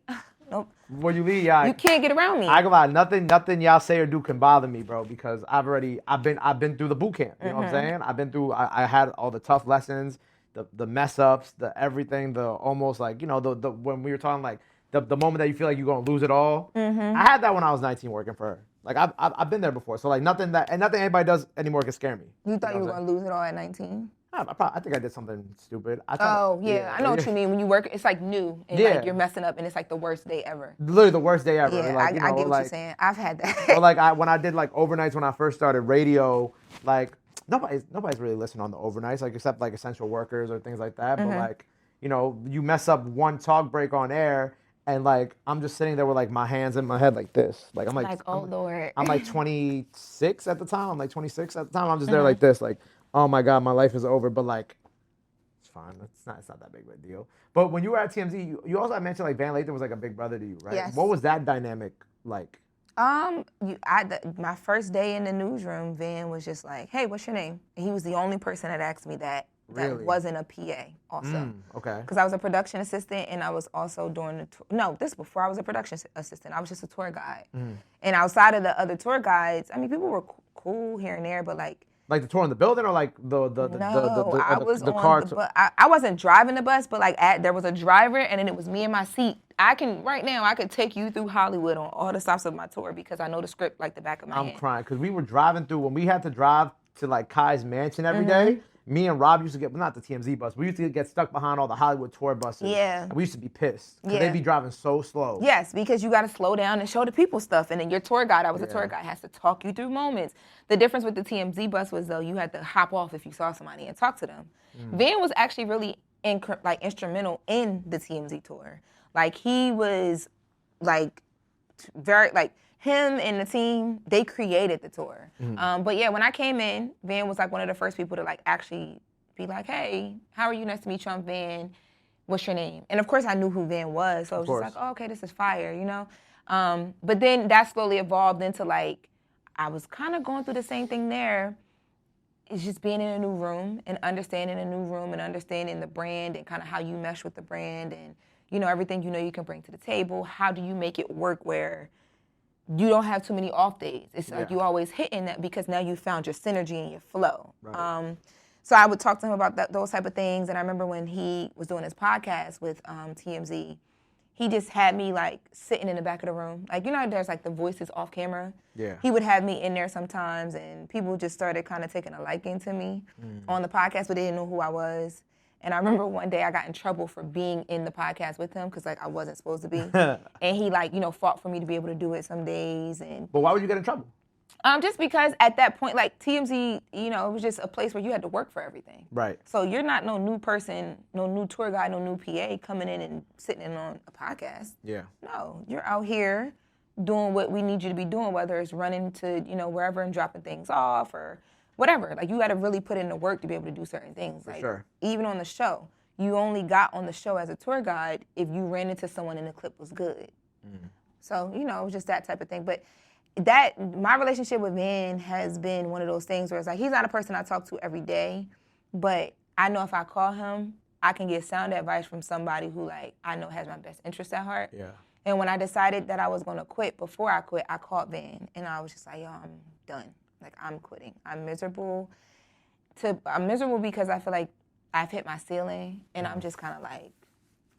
nope. When you leave, yeah. You can't get around me. I go out. Nothing y'all say or do can bother me, bro, because I've been through the boot camp. You know what I'm saying? I've been through. I had all the tough lessons, the mess ups, the everything, the almost like, you know, the when we were talking like the moment that you feel like you're gonna lose it all. I had that when I was 19 working for her. Like I've been there before, so like nothing anybody does anymore can scare me. You thought you were gonna lose it all at 19? I think I did something stupid. I know what you mean. When you work, it's like new and like you're messing up, and it's like the worst day ever. Literally the worst day ever. Yeah, like, I get what you're saying. I've had that. Or like when I did like overnights when I first started radio, like nobody's really listening on the overnights, like except like essential workers or things like that. But like, you know, you mess up one talk break on air. And like I'm just sitting there with like my hands in my head like this. Like I'm like oh Lord. I'm like 26 at the time. I'm like 26 at the time. I'm just there like this, like, oh my God, my life is over. But like, it's fine. It's not that big of a deal. But when you were at TMZ, you also mentioned like Van Lathan was like a big brother to you, right? Yes. What was that dynamic like? My first day in the newsroom, Van was just like, "Hey, what's your name?" And he was the only person that asked me that. That Really? wasn't a PA also. Okay. Because I was a production assistant and I was also doing the tour. No, this before I was a production assistant. I was just a tour guide. And outside of the other tour guides, I mean, people were cool here and there, but like the tour in the building or like the car? I wasn't driving the bus, but like there was a driver and then it was me in my seat. I could take you through Hollywood on all the stops of my tour because I know the script like the back of my hand. I'm crying because we were driving through when we had to drive to like Kai's mansion every day. Me and Rob used to get, well, not the TMZ bus, we used to get stuck behind all the Hollywood tour buses. Yeah. And we used to be pissed because they'd be driving so slow. Yes, because you got to slow down and show the people stuff. And then your tour guide, I was a tour guide, has to talk you through moments. The difference with the TMZ bus was, though, you had to hop off if you saw somebody and talk to them. Van was actually really instrumental in the TMZ tour. Like, he was, like, very, like, him and the team, they created the tour. But yeah, when I came in, Van was like one of the first people to like actually be like, "Hey, how are you? Nice to meet you. I'm Van. What's your name?" And of course I knew who Van was, so I was just like, "Oh, okay, this is fire," you know? But then that slowly evolved into like, I was kind of going through the same thing there. It's just being in a new room and understanding a new room and understanding the brand and kind of how you mesh with the brand and, you know, everything you know you can bring to the table. How do you make it work where you don't have too many off days? It's like you always hitting that because now you found your synergy and your flow. Right. So I would talk to him about those type of things. And I remember when he was doing his podcast with TMZ, he just had me like sitting in the back of the room. Like, you know, there's like the voices off camera. Yeah. He would have me in there sometimes and people just started kind of taking a liking to me on the podcast, but they didn't know who I was. And I remember one day I got in trouble for being in the podcast with him because, like, I wasn't supposed to be. And he, like, you know, fought for me to be able to do it some days. But why would you get in trouble? Just because at that point, like, TMZ, you know, it was just a place where you had to work for everything. Right. So you're not no new person, no new tour guide, no new PA coming in and sitting in on a podcast. Yeah. No, you're out here doing what we need you to be doing, whether it's running to, you know, wherever and dropping things off or whatever. Like, you got to really put in the work to be able to do certain things. Like, sure. Even on the show, you only got on the show as a tour guide if you ran into someone and the clip was good. So, you know, it was just that type of thing. But my relationship with Van has been one of those things where it's like he's not a person I talk to every day, but I know if I call him, I can get sound advice from somebody who like I know has my best interest at heart. Yeah. And when I decided that I was gonna quit, before I quit, I called Van and I was just like, yo, I'm done. Like I'm quitting. I'm miserable. I'm miserable because I feel like I've hit my ceiling and I'm just kind of like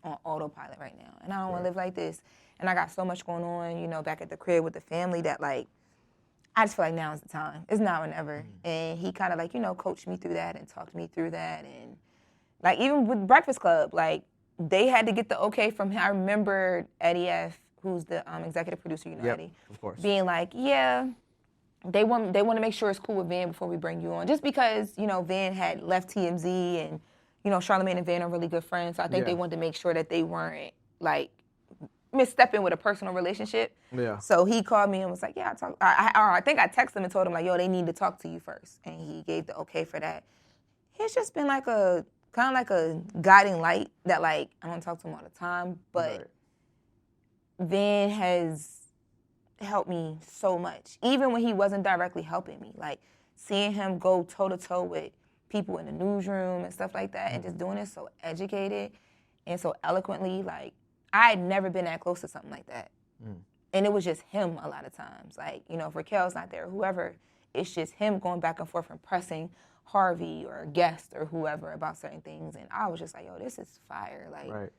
on autopilot right now. And I don't want to live like this. And I got so much going on, you know, back at the crib with the family that like, I just feel like now is the time. It's now or never. And he kind of like, you know, coached me through that and talked me through that. And like even with Breakfast Club, like they had to get the okay from him. I remember Eddie F., who's the executive producer, you know, Eddie, of course, being like, yeah, they want to make sure it's cool with Van before we bring you on. Just because, you know, Van had left TMZ and, you know, Charlamagne and Van are really good friends. So I think they wanted to make sure that they weren't like misstepping with a personal relationship. Yeah. So he called me and was like, yeah, I think I texted him and told him like, yo, they need to talk to you first. And he gave the okay for that. It's just been like a, kind of like a guiding light that like, I don't talk to him all the time, but Van has helped me so much. Even when he wasn't directly helping me, like seeing him go toe to toe with people in the newsroom and stuff like that and just doing it so educated and so eloquently, like I had never been that close to something like that. And it was just him a lot of times. Like, you know, if Raquel's not there, whoever, it's just him going back and forth and pressing Harvey or a guest or whoever about certain things. And I was just like, yo, this is fire. Like,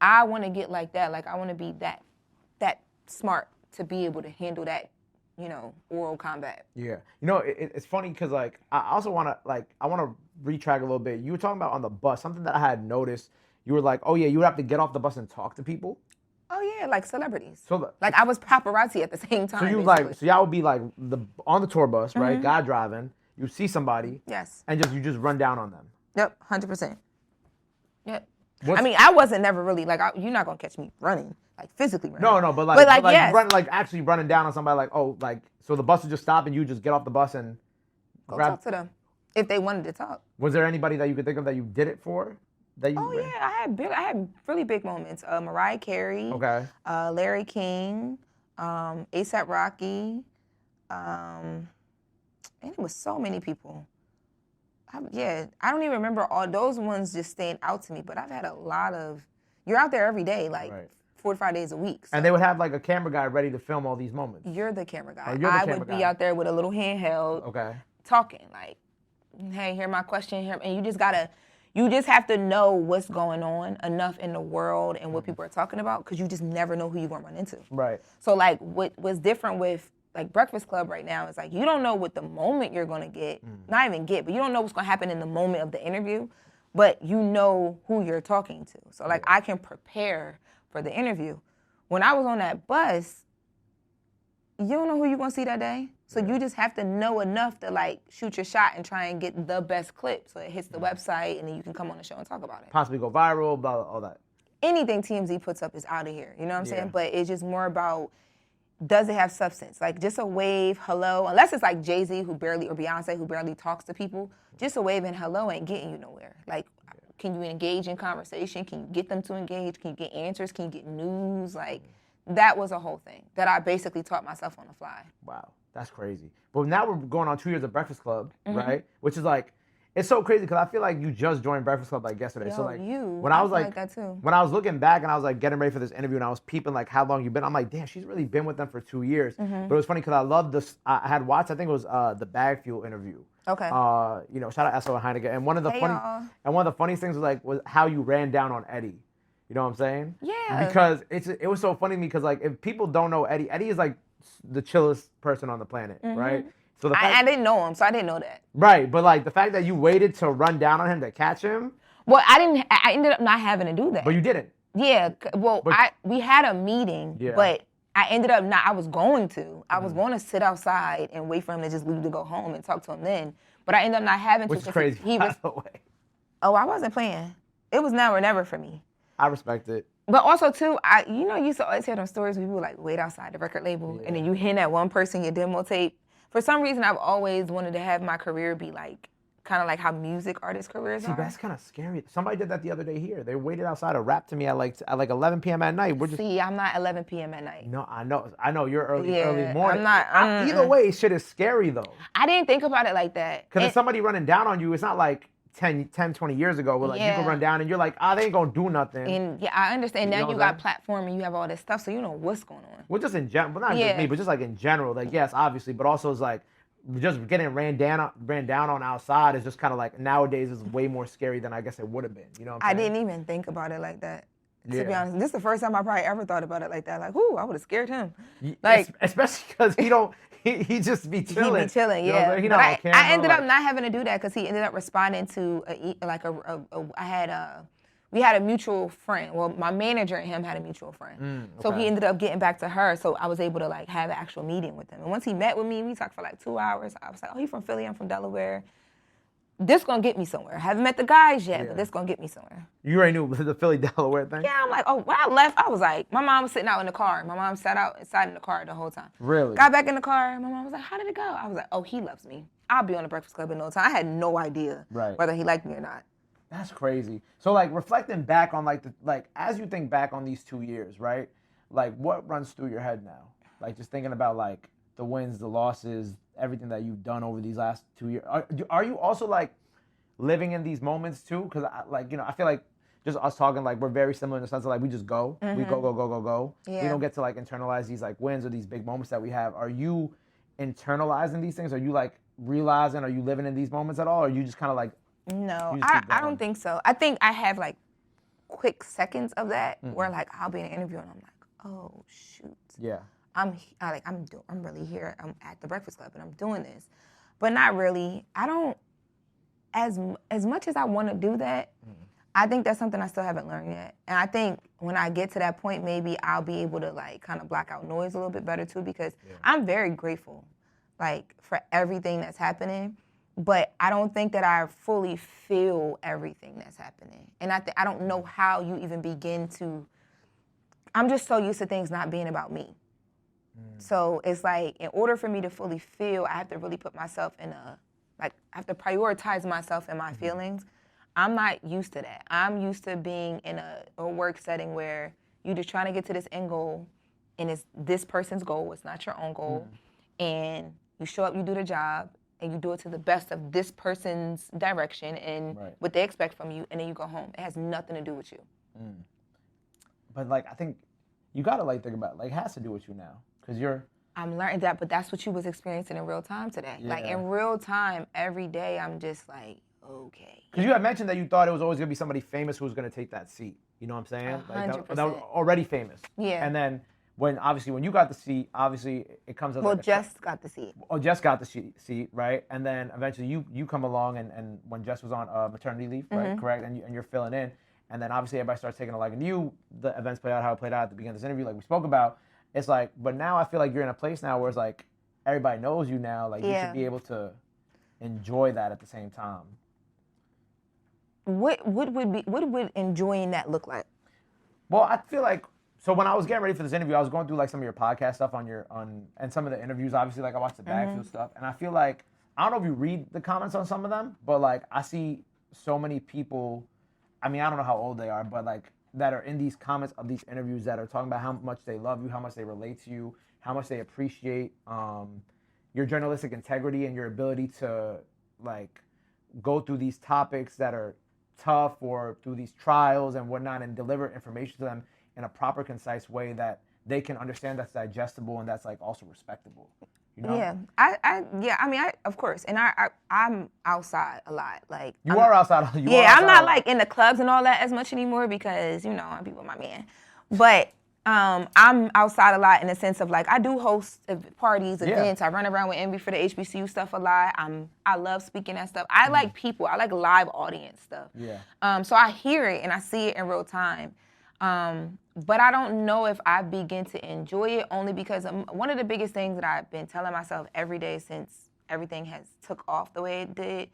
I want to get like that. Like, I want to be that smart to be able to handle that, you know, oral combat. Yeah. You know, it's funny because, like, I also want to, like, I want to retrack a little bit. You were talking about on the bus, something that I had noticed. You were like, oh, yeah, you would have to get off the bus and talk to people. Oh, yeah, like celebrities. So like, I was paparazzi at the same time. So you basically. like, so y'all would be like on the tour bus, right? Guy driving. You see somebody. Yes. And you just run down on them. Yep, 100%. Yep. I mean, I wasn't never really, like, you're not going to catch me running, like, physically running. No, but yes. Actually running down on somebody, like, oh, like, so the bus would just stop and you just get off the bus and go talk to them if they wanted to talk. Was there anybody that you could think of that you did it for? Yeah, I had really big moments. Mariah Carey, Larry King, A$AP Rocky, and it was so many people. I don't even remember all those ones just stand out to me, but I've had a lot of, you're out there every day, like 4 to 5 days a week. So. And they would have like a camera guy ready to film all these moments. You're the camera guy. I would be out there with a little handheld talking, like, hey, here's my question here. And you just have to know what's going on enough in the world and what people are talking about because you just never know who you're going to run into. Right. So, like, what's different with, like, Breakfast Club right now is, like, you don't know what the moment you're going to get, not even get, but you don't know what's going to happen in the moment of the interview, but you know who you're talking to. So, like, I can prepare for the interview. When I was on that bus, you don't know who you're going to see that day. So you just have to know enough to, like, shoot your shot and try and get the best clip so it hits the website and then you can come on the show and talk about it. Possibly go viral, blah, all that. Anything TMZ puts up is out of here. You know what I'm saying? But it's just more about, does it have substance? Like, just a wave, hello, unless it's like Jay-Z or Beyonce who barely talks to people, just a wave and hello ain't getting you nowhere. Like, can you engage in conversation? Can you get them to engage? Can you get answers? Can you get news? Like, that was a whole thing that I basically taught myself on the fly. Wow, that's crazy. But now we're going on 2 years of Breakfast Club, right? Which is like, it's so crazy because I feel like you just joined Breakfast Club like yesterday. So like, when I was like that too. When I was looking back and I was like getting ready for this interview and I was peeping like how long you've been, I'm like, damn, she's really been with them for 2 years. But it was funny because I loved this. I had watched, I think it was the Bag Fuel interview. Okay. You know, shout out Esso and Heineken. And one of the funniest things was how you ran down on Eddie. You know what I'm saying? Yeah. Because it was so funny to me because like if people don't know Eddie is like the chillest person on the planet, right? So I didn't know him, so I didn't know that. Right, but like the fact that you waited to run down on him to catch him. Well, I ended up not having to do that. But you didn't. Yeah. Well, we had a meeting, but I ended up not. I was going to. I was going to sit outside and wait for him to just leave to go home and talk to him then. But I ended up not having to. Which is crazy. By the way. Oh, I wasn't playing. It was now or never for me. I respect it. But also, too, you used to always hear those stories where people like wait outside the record label, and then you hand that one person your demo tape. For some reason, I've always wanted to have my career be like kind of like how music artist careers See, are. that's kind of scary. Somebody did that the other day here. They waited outside a rap to me at like 11 p.m. at night. We're just See, I'm not 11 p.m. at night. no, I know you're early Yeah, morning. I'm not. Either way, shit is scary though. I didn't think about it like that. Because if somebody running down on you, it's not like 10, 20 years ago where like you can run down and you're like, they ain't gonna do nothing. And yeah, I understand. You know now you got platform and you have all this stuff, so you know what's going on. Well, just in general, but not just me, but just like in general. Like yes, obviously, but also it's like just getting ran down on outside is just kind of like nowadays is way more scary than I guess it would have been. You know what I'm saying? I didn't even think about it like that. To be honest, this is the first time I probably ever thought about it like that. Like, I would have scared him. Like, especially because he just be chilling. He be chilling, you know, yeah. But I ended up not having to do that because he ended up responding to we had a mutual friend. Well, my manager and him had a mutual friend. So he ended up getting back to her. So I was able to like have an actual meeting with him. And once he met with me, we talked for like 2 hours. I was like, oh, he's from Philly, I'm from Delaware. This gonna get me somewhere. I haven't met the guys yet, but this gonna get me somewhere. You already knew the Philly Delaware thing? Yeah, I'm like, when I left, I was like, my mom was sitting out in the car. My mom sat outside in the car the whole time. Really? Got back in the car, my mom was like, how did it go? I was like, oh, he loves me. I'll be on the Breakfast Club in no time. I had no idea whether he liked me or not. That's crazy. So like reflecting back on as you think back on these 2 years, right? Like what runs through your head now? Like just thinking about like the wins, the losses, everything that you've done over these last 2 years. Are you also like living in these moments too? Because I feel like just us talking, like we're very similar in the sense of like we just go. We go. Yeah. We don't get to like internalize these like wins or these big moments that we have. Are you internalizing these things? Are you like realizing, are you living in these moments at all? Or are you just kind of like, no, I don't think so. I think I have like quick seconds of that where like I'll be in an interview and I'm like, oh shoot. Yeah. I'm really here. I'm at the Breakfast Club and I'm doing this. But not really. I don't as much as I want to do that, I think that's something I still haven't learned yet. And I think when I get to that point, maybe I'll be able to like kind of block out noise a little bit better too, because I'm very grateful like for everything that's happening. But I don't think that I fully feel everything that's happening. And I don't know how you even begin to, I'm just so used to things not being about me. So it's like, in order for me to fully feel, I have to really put myself in I have to prioritize myself and my feelings. I'm not used to that. I'm used to being in a work setting where you're just trying to get to this end goal, and it's this person's goal, it's not your own goal. And you show up, you do the job, and you do it to the best of this person's direction and what they expect from you, and then you go home. It has nothing to do with you. But like, I think you gotta like think about it. Like, it has to do with you now, because I'm learning that, but that's what you was experiencing in real time today. Yeah. Like in real time, every day, I'm just like, okay. Because you had mentioned that you thought it was always gonna be somebody famous who was gonna take that seat. You know what I'm saying? 100%. Like that was already famous. Yeah. And then when you got the seat, obviously it comes as well, like Jess got the seat. Oh, Jess got the seat, right? And then eventually you come along, and when Jess was on maternity leave, right? Correct? And you're filling in. And then obviously everybody starts taking a liking to you. The events played out how it played out at the beginning of this interview, like we spoke about. It's like, but now I feel like you're in a place now where it's like everybody knows you now. Like you should be able to enjoy that at the same time. What would enjoying that look like? Well, I feel like, so when I was getting ready for this interview, I was going through like some of your podcast stuff and some of the interviews. Obviously, like I watched the Backfield stuff, and I feel like, I don't know if you read the comments on some of them, but like I see so many people. I mean, I don't know how old they are, but like that are in these comments of these interviews that are talking about how much they love you, how much they relate to you, how much they appreciate your journalistic integrity and your ability to like go through these topics that are tough or through these trials and whatnot and deliver information to them in a proper, concise way that they can understand, that's digestible and that's like also respectable. You know? Yeah, I mean, of course, and I'm outside a lot. Like you are outside. I'm not like in the clubs and all that as much anymore because I be with my man. But I'm outside a lot in the sense of like I do host parties, events. I run around with Envy for the HBCU stuff a lot. I love speaking that stuff. I like people. I like live audience stuff. Yeah. So I hear it and I see it in real time. But I don't know if I begin to enjoy it only because one of the biggest things that I've been telling myself every day since everything has took off the way it did,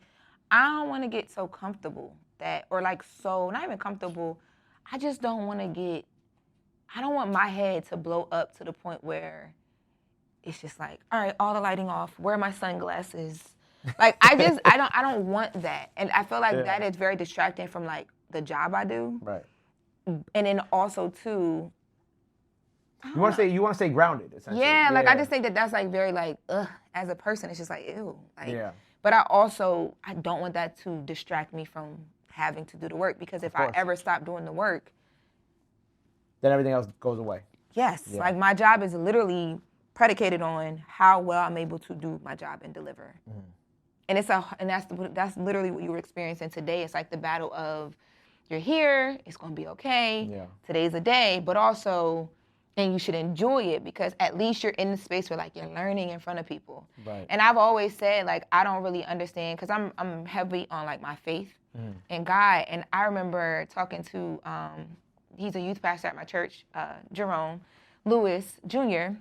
I don't want to get so comfortable not even comfortable. I just don't want to I don't want my head to blow up to the point where it's just like, all right, all the lighting off, wear my sunglasses, Like I don't want that. And I feel like that is very distracting from like the job I do. Right. And then also too, you want to stay grounded, essentially. Yeah, like I just think that that's like very like, ugh, as a person, it's just like, ew. Like, but I don't want that to distract me from having to do the work, because if I ever stop doing the work, then everything else goes away. Yes, like my job is literally predicated on how well I'm able to do my job and deliver. And that's literally what you were experiencing today. It's like the battle of, you're here, it's gonna be okay. Yeah. Today's a day, but also, and you should enjoy it, because at least you're in the space where like you're learning in front of people. Right. And I've always said like I don't really understand, because I'm heavy on like my faith in God. And I remember talking to he's a youth pastor at my church, Jerome Lewis Jr.,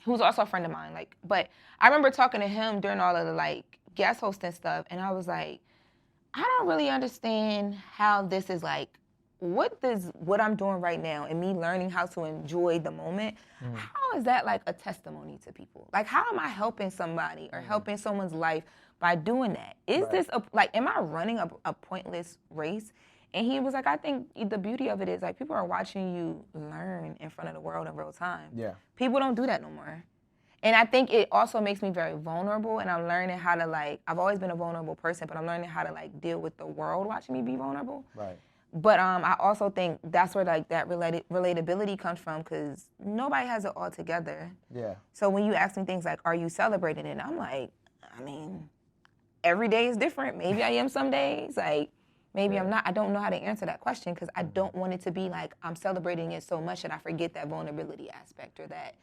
who's also a friend of mine. Like, but I remember talking to him during all of the like guest hosting stuff, and I was like, I don't really understand how this is like, what I'm doing right now and me learning how to enjoy the moment, how is that like a testimony to people? Like, how am I helping somebody or helping someone's life by doing that? Is this am I running a pointless race? And he was like, I think the beauty of it is like people are watching you learn in front of the world in real time. Yeah. People don't do that no more. And I think it also makes me very vulnerable, and I'm learning how to like, I've always been a vulnerable person, but I'm learning how to like deal with the world watching me be vulnerable. Right. But I also think that's where like that relatability comes from, because nobody has it all together. Yeah. So when you ask me things like, are you celebrating it? I'm like, I mean, every day is different. Maybe I am some days. Like, maybe I'm not. I don't know how to answer that question, because I don't want it to be like I'm celebrating it so much that I forget that vulnerability aspect, or that,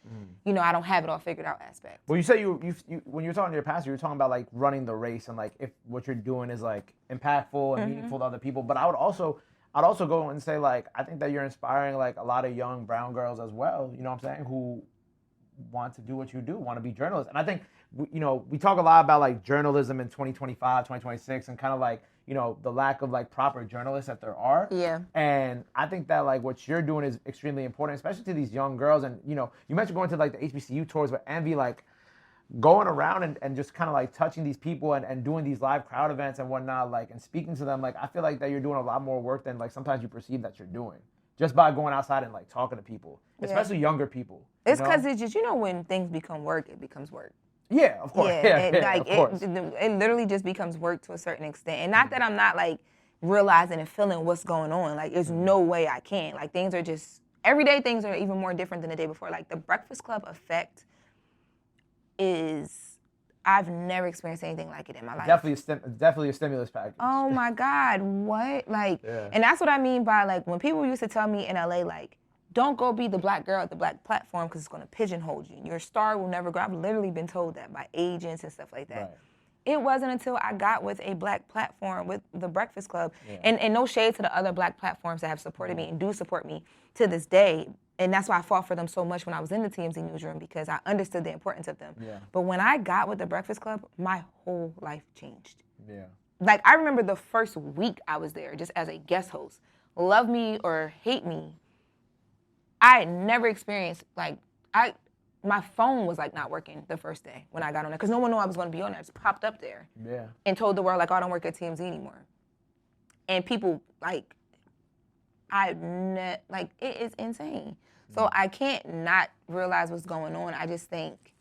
I don't have it all figured out aspect. Well, you said you when you were talking to your pastor, you were talking about like running the race, and like if what you're doing is like impactful and meaningful to other people. But I'd also go and say like, I think that you're inspiring like a lot of young brown girls as well, you know what I'm saying, who want to do what you do, want to be journalists. And I think, we talk a lot about like journalism in 2025, 2026, and kind of like, the lack of like proper journalists that there are. Yeah. And I think that like what you're doing is extremely important, especially to these young girls. And, you mentioned going to like the HBCU tours, but Envy, like going around and just kind of like touching these people and doing these live crowd events and whatnot, like, and speaking to them, like, I feel like that you're doing a lot more work than like sometimes you perceive that you're doing, just by going outside and like talking to people, especially younger people. It's because it's just, when things become work, it becomes work. Yeah, of course. Of course. It literally just becomes work to a certain extent. And not that I'm not like realizing and feeling what's going on. Like, there's no way I can. Like, things are just, everyday things are even more different than the day before. Like, the Breakfast Club effect is, I've never experienced anything like it in my life. Definitely a stimulus package. Oh my God, what? Like, and that's what I mean by like, when people used to tell me in LA, like, don't go be the black girl at the black platform because it's going to pigeonhole you. Your star will never grow. I've literally been told that by agents and stuff like that. Right. It wasn't until I got with a black platform, with the Breakfast Club, and no shade to the other black platforms that have supported me and do support me to this day. And that's why I fought for them so much when I was in the TMZ newsroom, because I understood the importance of them. Yeah. But when I got with the Breakfast Club, my whole life changed. Yeah. Like, I remember the first week I was there just as a guest host. Love me or hate me, I had never experienced, like, my phone was, like, not working the first day when I got on there, because no one knew I was going to be on there. I just popped up there and told the world, like, oh, I don't work at TMZ anymore. And people, like, it is insane. So I can't not realize what's going on. I just think,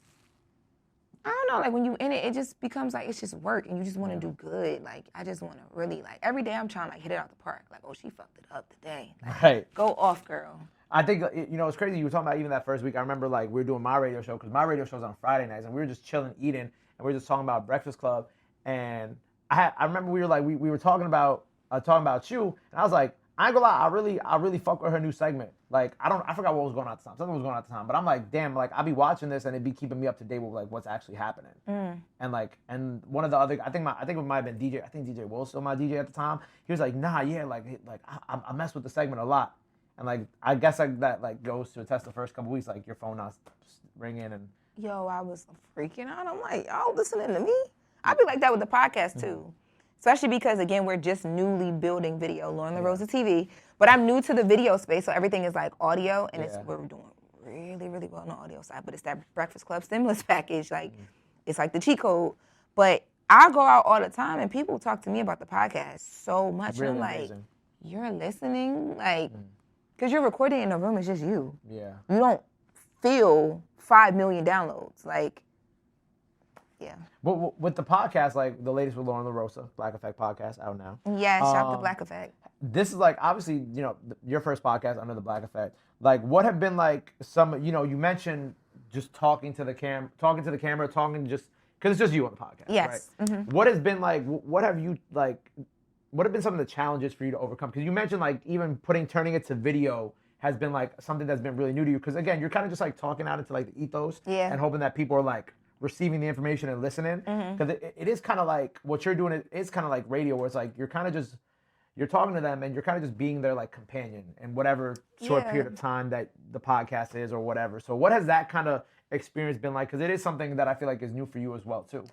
I don't know, like, when you in it, it just becomes, like, it's just work, and you just want to do good. Like, I just want to really, like, every day I'm trying to, like, hit it out the park. Like, oh, she fucked it up today. Like, go off, girl. I think, it's crazy. You were talking about even that first week. I remember, like, we were doing my radio show, because my radio show's on Friday nights, and we were just chilling, eating, and we were just talking about Breakfast Club. And I remember we were like, we were talking about you, and I was like, I ain't gonna lie, I really fuck with her new segment. Like, I forgot what was going on at the time. Something was going on at the time, but I'm like, damn, like, I'll be watching this and it'd be keeping me up to date with like what's actually happening. And one of the other, I think it might have been DJ. I think DJ Will still my DJ at the time. He was like, nah, yeah, like I mess with the segment a lot. And like, I guess like that like goes to attest the first couple weeks, like your phone not ringing and. Yo, I was freaking out. I'm like, y'all listening to me? I'd be like that with the podcast too. Especially because, again, we're just newly building video, Loren Lorosa TV. But I'm new to the video space, so everything is like audio, and we're doing really, really well on the audio side. But it's that Breakfast Club stimulus package. Like, it's like the cheat code. But I go out all the time and people talk to me about the podcast so much. Really and I'm amazing. like, you're listening? Like, because you're recording in a room, it's just you. Yeah. You don't feel 5 million downloads. Like, yeah. But with the podcast, like the latest with Loren Lorosa, Black Effect podcast out now. Yeah, shout out to Black Effect. This is like, obviously, you know, your first podcast under the Black Effect. Like, what have been like some, you know, you mentioned just talking to the camera, talking just, because it's just you on the podcast, Yes. right? Mm-hmm. What has been like, what have you, like, what have been some of the challenges for you to overcome? Because you mentioned, like, even turning it to video has been, like, something that's been really new to you. Because, again, you're kind of just, like, talking out into, like, the ethos. Yeah. And hoping that people are, like, receiving the information and listening. Because it is kind of like, what you're doing is kind of like radio, where it's, like, you're kind of just, you're talking to them and you're kind of just being their, like, companion in whatever short period of time that the podcast is or whatever. So what has that kind of experience been like? Because it is something that I feel like is new for you as well, too.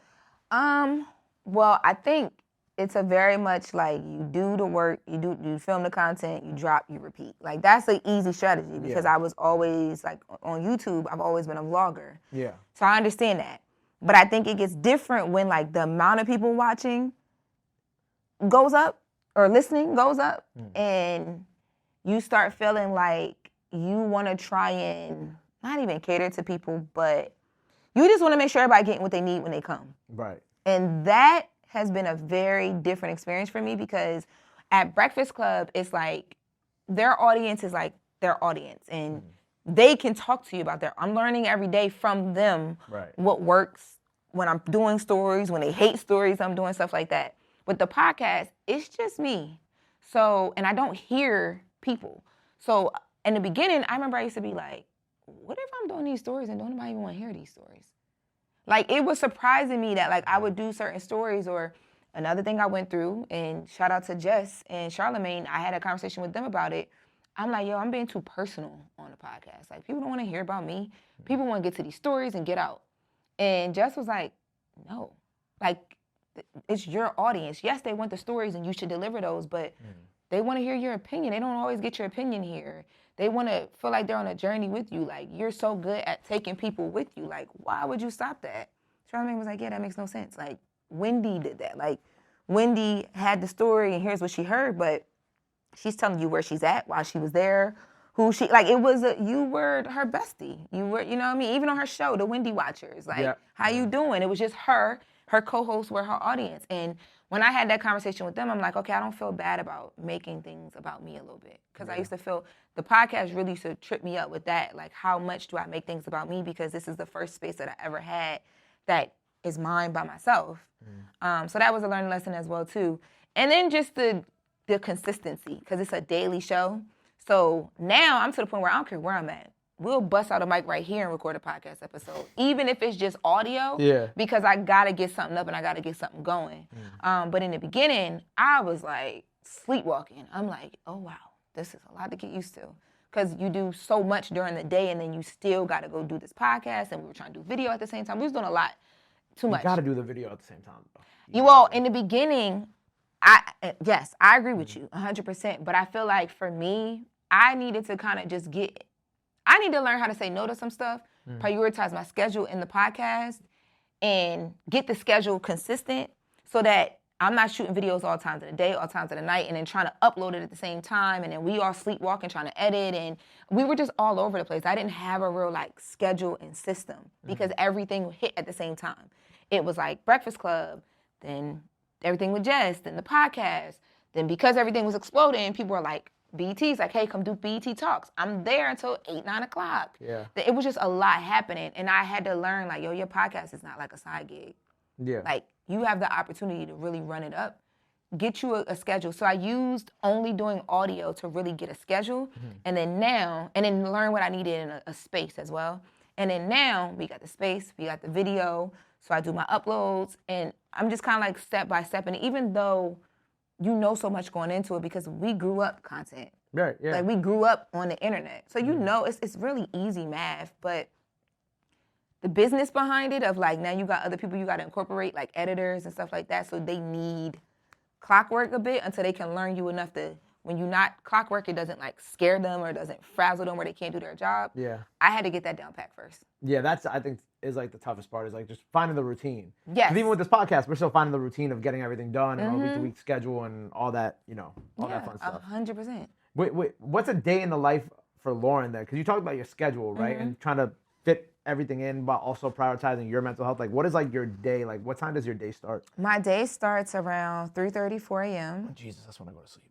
Well, I think it's a very much like you do the work, you film the content, you drop, you repeat. Like, that's an easy strategy because I was always, like, on YouTube, I've always been a vlogger. Yeah. So I understand that. But I think it gets different when, like, the amount of people watching goes up or listening goes up and you start feeling like you want to try and not even cater to people, but you just want to make sure everybody getting what they need when they come. Right. And that has been a very different experience for me because at Breakfast Club, it's like their audience is like their audience. And they can talk to you about I'm learning every day from them what works when I'm doing stories, when they hate stories, I'm doing stuff like that. With the podcast, it's just me. So, and I don't hear people. So in the beginning, I remember I used to be like, what if I'm doing these stories and don't nobody even want to hear these stories? Like, it was surprising me that, like, I would do certain stories. Or another thing I went through, and shout out to Jess and Charlamagne, I had a conversation with them about it. I'm like, yo, I'm being too personal on the podcast. Like, people don't want to hear about me. People want to get to these stories and get out. And Jess was like, no. Like, it's your audience. Yes, they want the stories and you should deliver those, but they want to hear your opinion. They don't always get your opinion here. They want to feel like they're on a journey with you. Like, you're so good at taking people with you. Like, why would you stop that? Charlamagne was like, yeah, that makes no sense. Like, Wendy did that. Like, Wendy had the story and here's what she heard, but she's telling you where she's at while she was there, who she, like, it was, you were her bestie. You were, you know what I mean? Even on her show, the Wendy Watchers, like, how you doing? It was just her co-hosts were her audience. And when I had that conversation with them, I'm like, okay, I don't feel bad about making things about me a little bit. Because I used to feel, the podcast really used to trip me up with that. Like, how much do I make things about me? Because this is the first space that I ever had that is mine by myself. So that was a learning lesson as well, too. And then just the consistency, because it's a daily show. So now I'm to the point where I don't care where I'm at. We'll bust out a mic right here and record a podcast episode, even if it's just audio, because I got to get something up and I got to get something going. But in the beginning, I was like sleepwalking. I'm like, oh, wow, this is a lot to get used to, because you do so much during the day and then you still got to go do this podcast, and we were trying to do video at the same time. We was doing a lot, too much. You got to do the video at the same time, though. Well, in the beginning, yes, I agree with you 100%. But I feel like for me, I needed to kind of just I need to learn how to say no to some stuff, prioritize my schedule in the podcast, and get the schedule consistent so that I'm not shooting videos all times of the day, all times of the night, and then trying to upload it at the same time, and then we all sleepwalking, trying to edit, and we were just all over the place. I didn't have a real, like, schedule and system because everything hit at the same time. It was like Breakfast Club, then everything with Jess, then the podcast, then because everything was exploding, people were like, BET's like, hey, come do BET Talks. I'm there until 8, 9 o'clock. Yeah. It was just a lot happening. And I had to learn, like, yo, your podcast is not like a side gig. Yeah. Like, you have the opportunity to really run it up, get you a schedule. So I used only doing audio to really get a schedule. And then learn what I needed in a space as well. And then now we got the space, we got the video. So I do my uploads, and I'm just kind of like step by step. And even though you know so much going into it, because we grew up content. Right, yeah. Like, we grew up on the internet. So you know it's really easy math, but the business behind it of, like, now you got other people you got to incorporate, like editors and stuff like that, so they need clockwork a bit until they can learn you enough to when you're not clockwork, it doesn't like scare them or doesn't frazzle them where they can't do their job. Yeah. I had to get that down pat first. Yeah, that's, I think, is like the toughest part, is like just finding the routine. Yes. 'Cause even with this podcast, we're still finding the routine of getting everything done and on a week-to-week schedule and all that, you know, all that fun stuff. 100%. Wait, what's a day in the life for Loren then? Because you talked about your schedule, right? And trying to fit everything in, but also prioritizing your mental health. Like, what is like your day? Like, what time does your day start? My day starts around 3:30, 4 a.m. Jesus, that's when I go to sleep.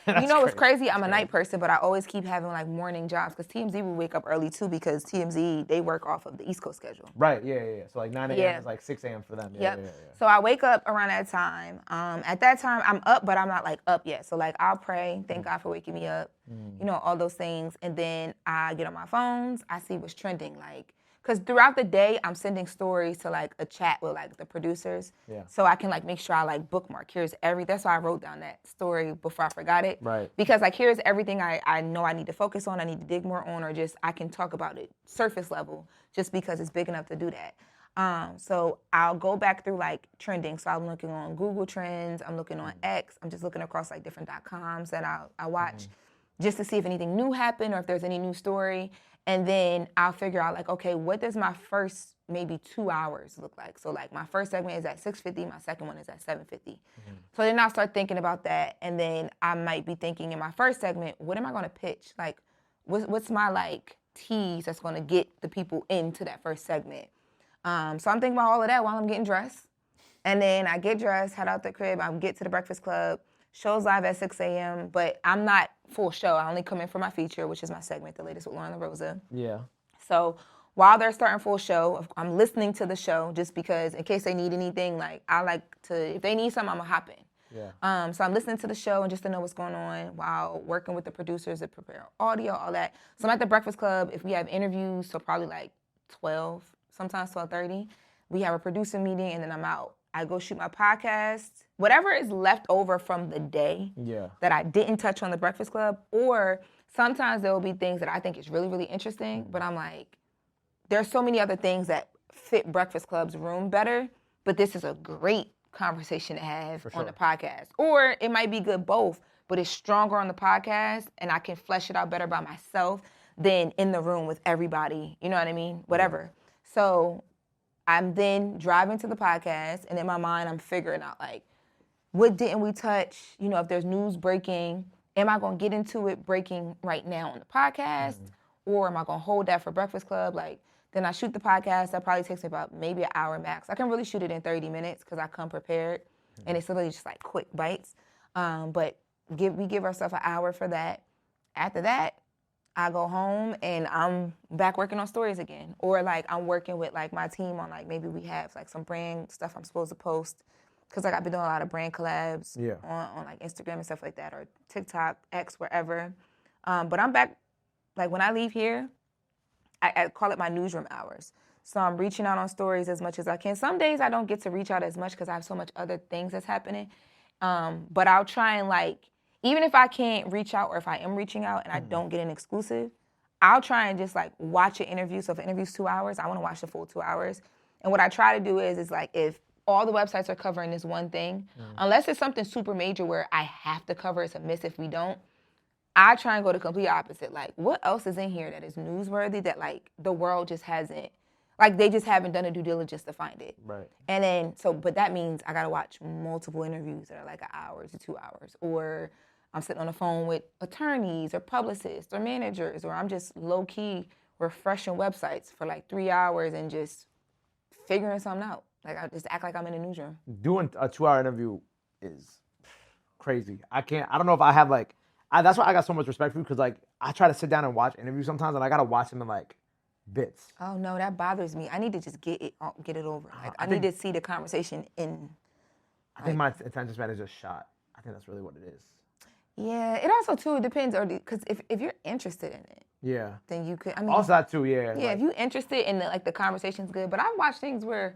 You know what's crazy? I'm a night person, but I always keep having like morning jobs because TMZ will wake up early too because TMZ, they work off of the East Coast schedule. Right, yeah. So like 9 a.m. is like 6 a.m. for them. Yeah. So I wake up around that time. At that time, I'm up, but I'm not like up yet. So like I'll pray, thank God for waking me up, you know, all those things. And then I get on my phones, I see what's trending. Like, because throughout the day, I'm sending stories to like a chat with like the producers. Yeah. So I can like make sure I like bookmark. That's why I wrote down that story before I forgot it. Right. Because like here's everything I know I need to focus on, I need to dig more on, or just I can talk about it surface level just because it's big enough to do that. So I'll go back through like trending. So I'm looking on Google Trends, I'm looking on X, I'm just looking across like different .coms that I watch just to see if anything new happened or if there's any new story. And then I'll figure out like, okay, what does my first maybe 2 hours look like? So like my first segment is at 6:50, my second one is at 7:50. So then I'll start thinking about that. And then I might be thinking in my first segment, what am I gonna pitch? Like, what's my like tease that's gonna get the people into that first segment? So I'm thinking about all of that while I'm getting dressed. And then I get dressed, head out the crib, I get to the Breakfast Club. Show's live at 6 a.m., but I'm not full show. I only come in for my feature, which is my segment, The Latest with Loren Lorosa. Yeah. So while they're starting full show, I'm listening to the show just because in case they need anything, like I like to, if they need something, I'm gonna hop in. Yeah. So I'm listening to the show and just to know what's going on while working with the producers to prepare audio, all that. So I'm at the Breakfast Club. If we have interviews, so probably like 12, sometimes 12:30, we have a producer meeting and then I'm out. I go shoot my podcast, whatever is left over from the day that I didn't touch on the Breakfast Club, or sometimes there will be things that I think is really, really interesting, but I'm like, there's so many other things that fit Breakfast Club's room better, but this is a great conversation to have on the podcast. Or it might be good both, but it's stronger on the podcast and I can flesh it out better by myself than in the room with everybody, you know what I mean? Whatever. So I'm then driving to the podcast, and in my mind, I'm figuring out, like, what didn't we touch? You know, if there's news breaking, am I going to get into it breaking right now on the podcast? Or am I going to hold that for Breakfast Club? Like, then I shoot the podcast. That probably takes me about maybe an hour max. I can really shoot it in 30 minutes because I come prepared, and it's literally just, like, quick bites. But we give ourselves an hour for that. After that, I go home and I'm back working on stories again. Or like I'm working with like my team on like maybe we have like some brand stuff I'm supposed to post. Cause like I've been doing a lot of brand collabs on like Instagram and stuff like that, or TikTok, X, wherever. But I'm back, like when I leave here, I call it my newsroom hours. So I'm reaching out on stories as much as I can. Some days I don't get to reach out as much because I have so much other things that's happening. But I'll try and like, even if I can't reach out or if I am reaching out and I don't get an exclusive, I'll try and just like watch an interview. So if an interview's 2 hours, I want to watch the full 2 hours. And what I try to do is like if all the websites are covering this one thing, unless it's something super major where I have to cover, it's a miss if we don't, I try and go the complete opposite. Like what else is in here that is newsworthy that like the world just hasn't, like they just haven't done a due diligence to find it. Right. And then, but that means I got to watch multiple interviews that are like an hour to 2 hours, or I'm sitting on the phone with attorneys or publicists or managers, or I'm just low-key refreshing websites for like 3 hours and just figuring something out. Like I just act like I'm in a newsroom. Doing a 2-hour interview is crazy. I don't know if I have like, that's why I got so much respect for you, because like I try to sit down and watch interviews sometimes and I got to watch them in like bits. Oh no, that bothers me. I need to just get it over. Like I need to see the conversation in. I think my attention span is just shot. I think that's really what it is. Yeah, it also too depends, or because if you're interested in it, then you could. I mean, also that too, yeah. If you're interested in the conversation's good, but I've watched things where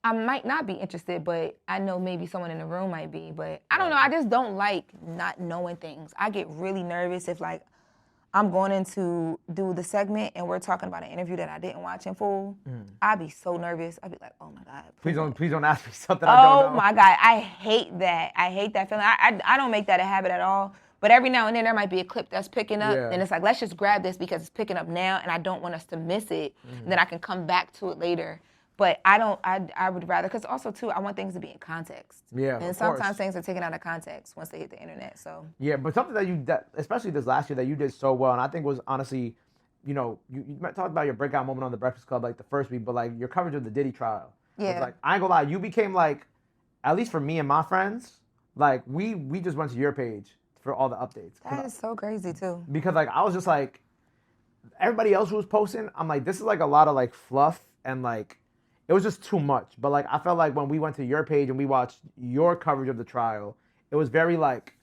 I might not be interested, but I know maybe someone in the room might be. But I don't know. I just don't like not knowing things. I get really nervous if like I'm going in to do the segment and we're talking about an interview that I didn't watch in full, I'd be so nervous. I'd be like, oh my God. Please don't ask me something I don't know. Oh my God, I hate that. I hate that feeling. I don't make that a habit at all. But every now and then there might be a clip that's picking up, and it's like, let's just grab this because it's picking up now, and I don't want us to miss it. And then I can come back to it later. But I would rather, because also too, I want things to be in context. Yeah, and sometimes things are taken out of context once they hit the internet. So yeah, but something that especially this last year that you did so well, and I think was honestly, you talked about your breakout moment on the Breakfast Club like the first week, but like your coverage of the Diddy trial. Yeah. Like I ain't gonna lie, you became like, at least for me and my friends, like we just went to your page for all the updates. That is so crazy too. Because like I was just like, everybody else who was posting, I'm like, this is like a lot of like fluff and like. It was just too much. But like I felt like when we went to your page and we watched your coverage of the trial, it was very like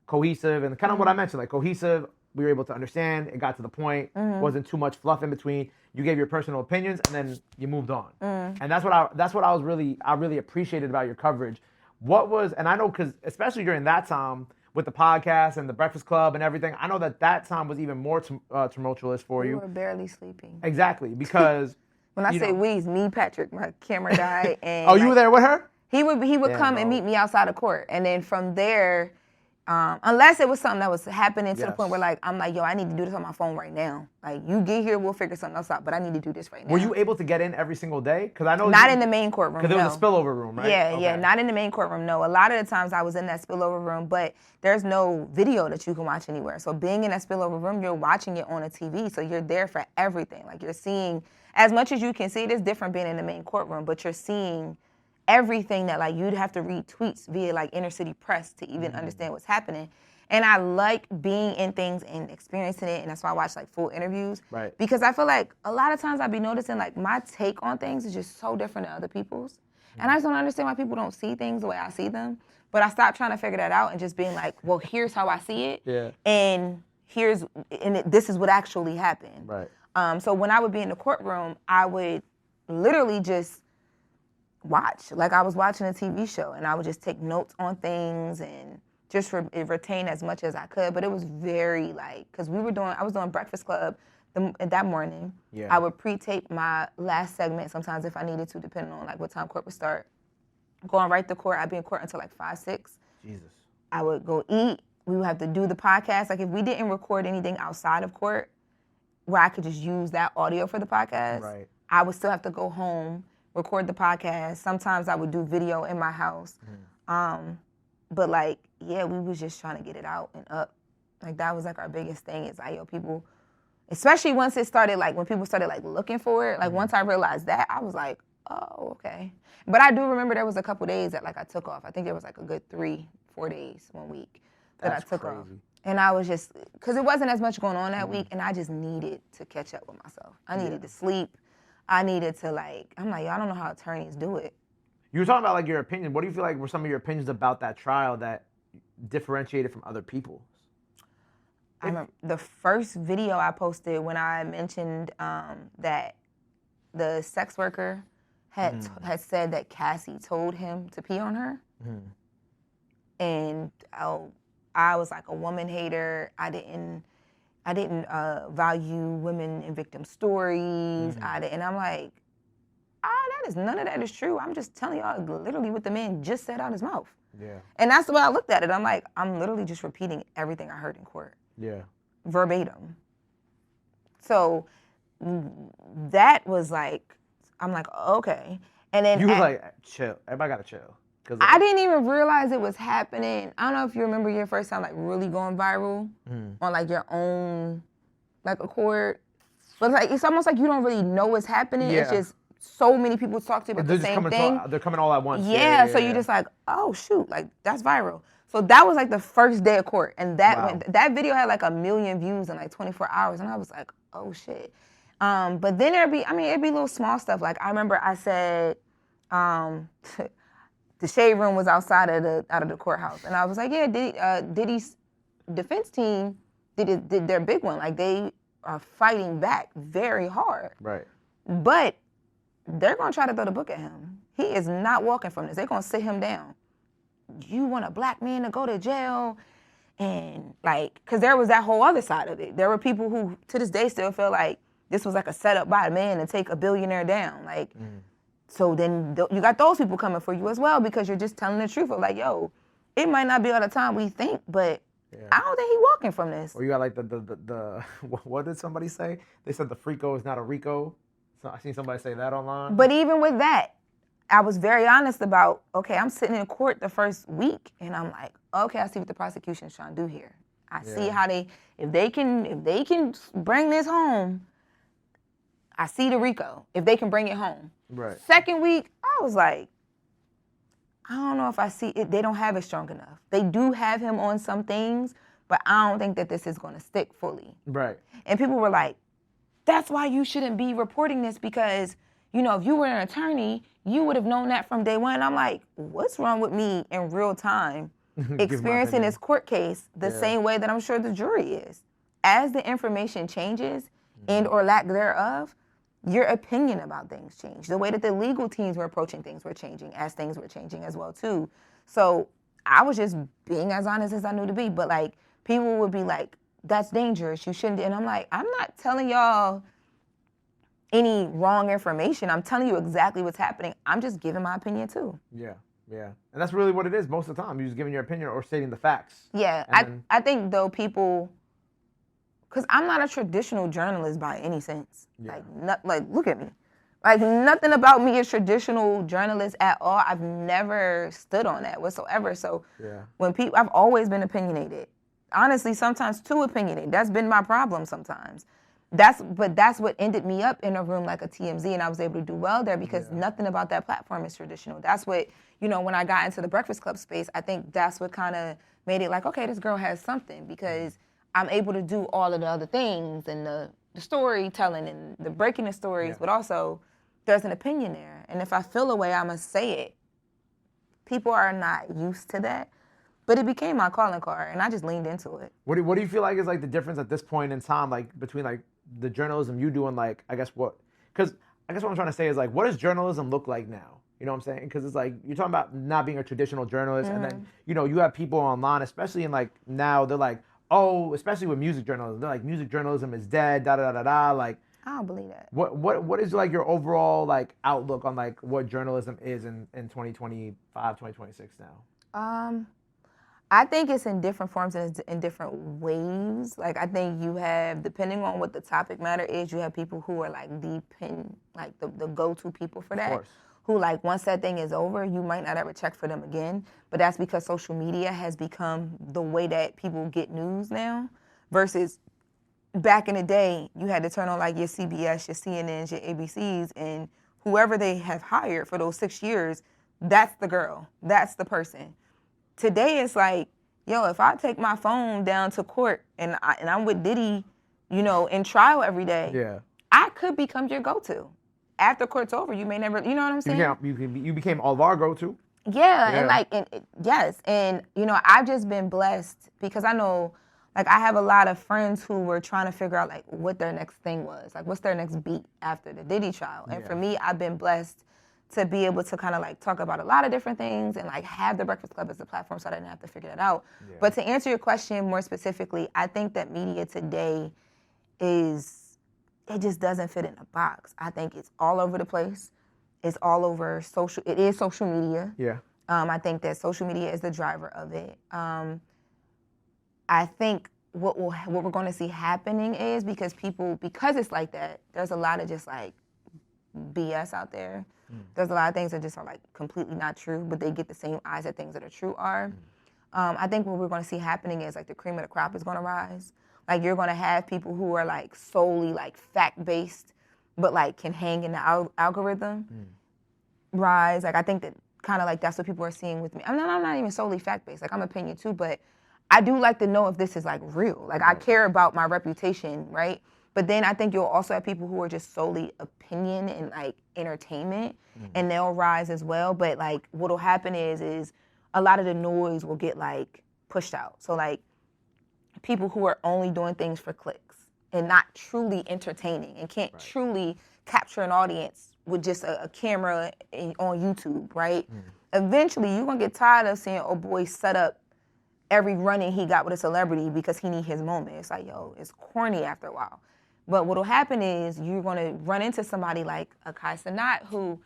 cohesive and kind of what I mentioned, like cohesive. We were able to understand. It got to the point. Wasn't too much fluff in between. You gave your personal opinions and then you moved on. And that's what I really appreciated about your coverage. And I know because especially during that time with the podcast and the Breakfast Club and everything, I know that time was even more tumultuous for you. We were barely sleeping. Exactly, because. When I say we, it's me, Patrick, my camera guy, and oh, you were there with her? He would come and meet me outside of court, and then from there, unless it was something that was happening to the point where like I'm like, yo, I need to do this on my phone right now. Like you get here, we'll figure something else out, but I need to do this right now. Were you able to get in every single day? Because I know not in the main courtroom. Because it was a spillover room, right? Yeah, not in the main courtroom. No, a lot of the times I was in that spillover room, but there's no video that you can watch anywhere. So being in that spillover room, you're watching it on a TV, so you're there for everything. Like you're seeing. As much as you can see, it is different being in the main courtroom, but you're seeing everything that like you'd have to read tweets via like inner city press to even understand what's happening. And I like being in things and experiencing it, and that's why I watch like full interviews. Right. Because I feel like a lot of times I'd be noticing like my take on things is just so different than other people's. And I just don't understand why people don't see things the way I see them. But I stopped trying to figure that out and just being like, well, here's how I see it. Yeah. And this is what actually happened. Right. So when I would be in the courtroom, I would literally just watch. Like I was watching a TV show, and I would just take notes on things and just retain as much as I could. But it was very like, because I was doing Breakfast Club that morning. Yeah. I would pre-tape my last segment sometimes if I needed to, depending on like what time court would start. Going right to court, I'd be in court until like 5, 6. Jesus. I would go eat. We would have to do the podcast. Like if we didn't record anything outside of court, where I could just use that audio for the podcast, right. I would still have to go home, record the podcast. Sometimes I would do video in my house. But like, yeah, we was just trying to get it out and up. Like that was like our biggest thing is like, yo, people, especially once it started, like when people started like looking for it, like once I realized that, I was like, oh, okay. But I do remember there was a couple days that like I took off. I think there was like a good 3-4 days, 1 week that I took off. And I was just, because it wasn't as much going on that week, and I just needed to catch up with myself. I needed to sleep. I needed to like, I'm like, yo, I don't know how attorneys do it. You were talking about like your opinion. What do you feel like were some of your opinions about that trial that differentiated from other people's? I remember the first video I posted when I mentioned that the sex worker had said that Cassie told him to pee on her. And I was like a woman hater. I didn't value women and victim stories. And I'm like, none of that is true. I'm just telling y'all literally what the man just said out his mouth. Yeah. And that's the way I looked at it. I'm like, I'm literally just repeating everything I heard in court. Yeah. Verbatim. So that was like, I'm like, okay. And then you was like, chill. Everybody gotta chill. I didn't even realize it was happening. I don't know if you remember your first time like really going viral on like your own like accord. But like it's almost like you don't really know what's happening. Yeah. It's just so many people talk to you about the same thing. They're coming all at once. Yeah, so you're just like, oh shoot, like that's viral. So that was like the first day of court, and that video had like 1 million views in like 24 hours, and I was like, oh shit. But then it'd be little small stuff. Like I remember I said, the shade room was outside of the courthouse, and I was like, yeah, Diddy's defense team did their big one. Like they are fighting back very hard. Right. But they're gonna try to throw the book at him. He is not walking from this. They're gonna sit him down. You want a black man to go to jail? And like, cause there was that whole other side of it. There were people who to this day still feel like this was like a setup by a man to take a billionaire down. Like, so then you got those people coming for you as well because you're just telling the truth of like, yo, it might not be all the time we think, but I don't think he walking from this. Or you got like the what did somebody say? They said the Frico is not a Rico. So I seen somebody say that online. But even with that, I was very honest about, okay, I'm sitting in court the first week and I'm like, okay, I see what the prosecution's trying to do here. I see how if they can bring this home, I see the Rico, if they can bring it home. Right. Second week, I was like, I don't know if I see it. They don't have it strong enough. They do have him on some things, but I don't think that this is going to stick fully. Right. And people were like, that's why you shouldn't be reporting this because, you know, if you were an attorney, you would have known that from day one. I'm like, what's wrong with me in real time experiencing this court case the same way that I'm sure the jury is? As the information changes and or lack thereof, your opinion about things change. The way that the legal teams were approaching things were changing as things were changing as well too. So I was just being as honest as I knew to be. But like people would be like, that's dangerous. You shouldn't. And I'm like, I'm not telling y'all any wrong information. I'm telling you exactly what's happening. I'm just giving my opinion too. Yeah, yeah. And that's really what it is most of the time. You're just giving your opinion or stating the facts. Yeah, I think though people, because I'm not a traditional journalist by any sense. Yeah. Like, look at me. Like, nothing about me is traditional journalist at all. I've never stood on that whatsoever. So when people, I've always been opinionated. Honestly, sometimes too opinionated. That's been my problem sometimes. That's what ended me up in a room like a TMZ, and I was able to do well there because nothing about that platform is traditional. That's what, you know, when I got into the Breakfast Club space, I think that's what kind of made it like, okay, this girl has something because I'm able to do all of the other things and the storytelling and the breaking the stories, but also there's an opinion there. And if I feel a way, I'm going to say it. People are not used to that. But it became my calling card, and I just leaned into it. What do you feel like is like the difference at this point in time, like between like the journalism you do and like because what I'm trying to say is like what does journalism look like now? You know what I'm saying? Because it's like you're talking about not being a traditional journalist, and then you know you have people online, especially in like now they're like, oh, especially with music journalism, they're like music journalism is dead, da da da da da. Like I don't believe that. What is like your overall like outlook on like what journalism is in 2025, 2026 now? I think it's in different forms and in different ways. Like I think you have, depending on what the topic matter is, you have people who are like deep in, like the go-to people for that. Who like once that thing is over, you might not ever check for them again. But that's because social media has become the way that people get news now. Versus back in the day, you had to turn on like your CBS, your CNNs, your ABCs, and whoever they have hired for those 6 years, that's the girl, that's the person. Today it's like, yo, if I take my phone down to court and I'm with Diddy, you know, in trial every day, I could become your go-to. After court's over, you may never, you know what I'm saying? You became all of our go-to. Yeah. Yes. And, you know, I've just been blessed because I know, like, I have a lot of friends who were trying to figure out, like, what their next thing was. Like, what's their next beat after the Diddy trial? And for me, I've been blessed to be able to kind of like talk about a lot of different things and like have the Breakfast Club as a platform so I didn't have to figure that out. But to answer your question more specifically, I think that media today it just doesn't fit in a box. I think it's all over the place. It's all over it is social media. I think that social media is the driver of it. I think what we're going to see happening is because it's like that, there's a lot of just like BS out there. There's a lot of things that just are like completely not true, but they get the same eyes that things that are true are. I think what we're going to see happening is like the cream of the crop is going to rise. Like you're going to have people who are like solely like fact-based, but like can hang in the algorithm rise. Like I think that kind of like that's what people are seeing with me. I'm not even solely fact-based. Like I'm opinion too, but I do like to know if this is like real. Like I care about my reputation, right? But then I think you'll also have people who are just solely opinion and like entertainment, and they'll rise as well. But like what'll happen is a lot of the noise will get like pushed out. So like people who are only doing things for clicks and not truly entertaining and can't truly capture an audience with just a camera on YouTube, right? Eventually you're gonna get tired of seeing old boys set up every run-in he got with a celebrity because he need his moment. It's like, yo, it's corny after a while. But what'll happen is you're gonna run into somebody like a Kai Cenat who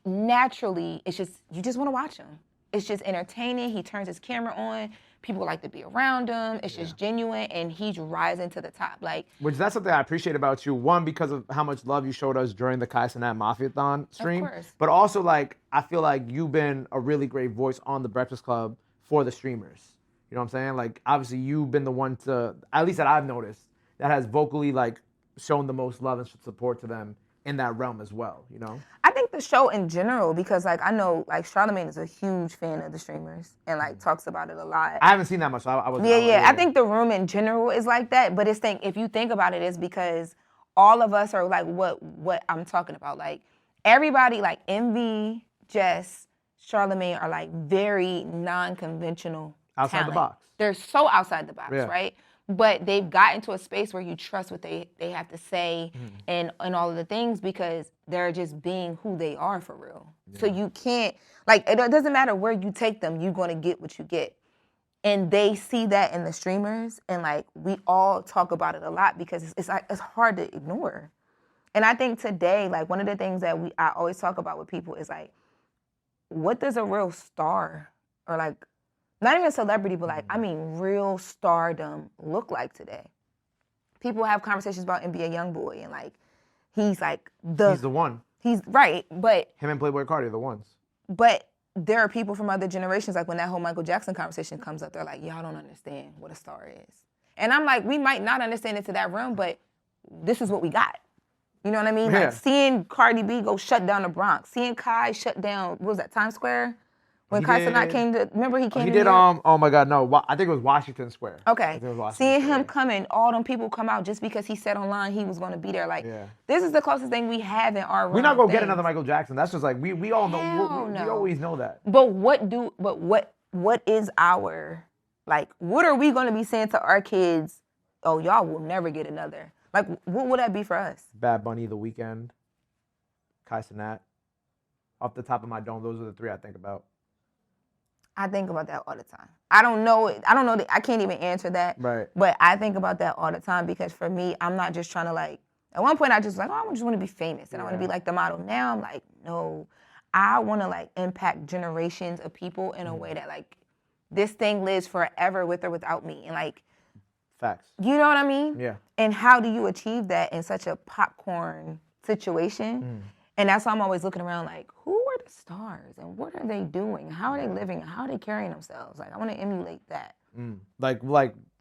naturally, you just wanna watch him. It's just entertaining. He turns his camera on. People like to be around him. It's just genuine, and he's rising to the top. Like, which that's something I appreciate about you. One, because of how much love you showed us during the Kai Cenat Mafiathon stream. Of course. But also, like, I feel like you've been a really great voice on the Breakfast Club for the streamers. You know what I'm saying? Like, obviously, you've been the one to, at least that I've noticed, that has vocally, like, shown the most love and support to them in that realm as well, you know? I think the show in general, because like I know like Charlamagne is a huge fan of the streamers and like talks about it a lot. I haven't seen that much, so I was. I think the room in general is like that, but if you think about it, it's because all of us are like what I'm talking about. Like everybody, like Envy, Jess, Charlamagne are like very non-conventional. Outside talent. the box. They're so outside the box, right? But they've gotten to a space where you trust what they have to say and all of the things because they're just being who they are for real. Yeah. So you can't, like, it doesn't matter where you take them, you're going to get what you get. And they see that in the streamers, and, like, we all talk about it a lot because it's hard to ignore. And I think today, like, one of the things that I always talk about with people is, like, what does a real star or, like, not even a celebrity, but like, I mean, real stardom look like today? People have conversations about NBA YoungBoy and like, he's like he's the one. He's right, but him and Playboy Cardi are the ones. But there are people from other generations, like when that whole Michael Jackson conversation comes up, they're like, y'all don't understand what a star is. And I'm like, we might not understand it to that realm, but this is what we got. You know what I mean? Yeah. Like seeing Cardi B go shut down the Bronx, seeing Kai shut down, what was that, Times Square? When Kai Cenat came to, remember he came to He did, oh my God, no, I think it was Washington Square. Okay. Seeing him come in, all them people come out just because he said online he was going to be there. Like, this is the closest thing we have in our room. We're not going to get another Michael Jackson. That's just like, we all know, we always know that. But what is our, like, what are we going to be saying to our kids? Oh, y'all will never get another. Like, what would that be for us? Bad Bunny, The Weeknd, Kai Cenat. Off the top of my dome, those are the three I think about. I think about that all the time. I don't know. I can't even answer that. Right. But I think about that all the time because for me, I'm not just trying to like, at one point I just like, I just want to be famous and I want to be like the model. Now I'm like, no, I want to like impact generations of people in a way that like this thing lives forever with or without me. And like, facts. You know what I mean? Yeah. And how do you achieve that in such a popcorn situation? And that's why I'm always looking around like, who are the stars and what are they doing? How are they living? How are they carrying themselves? Like, I want to emulate that. Like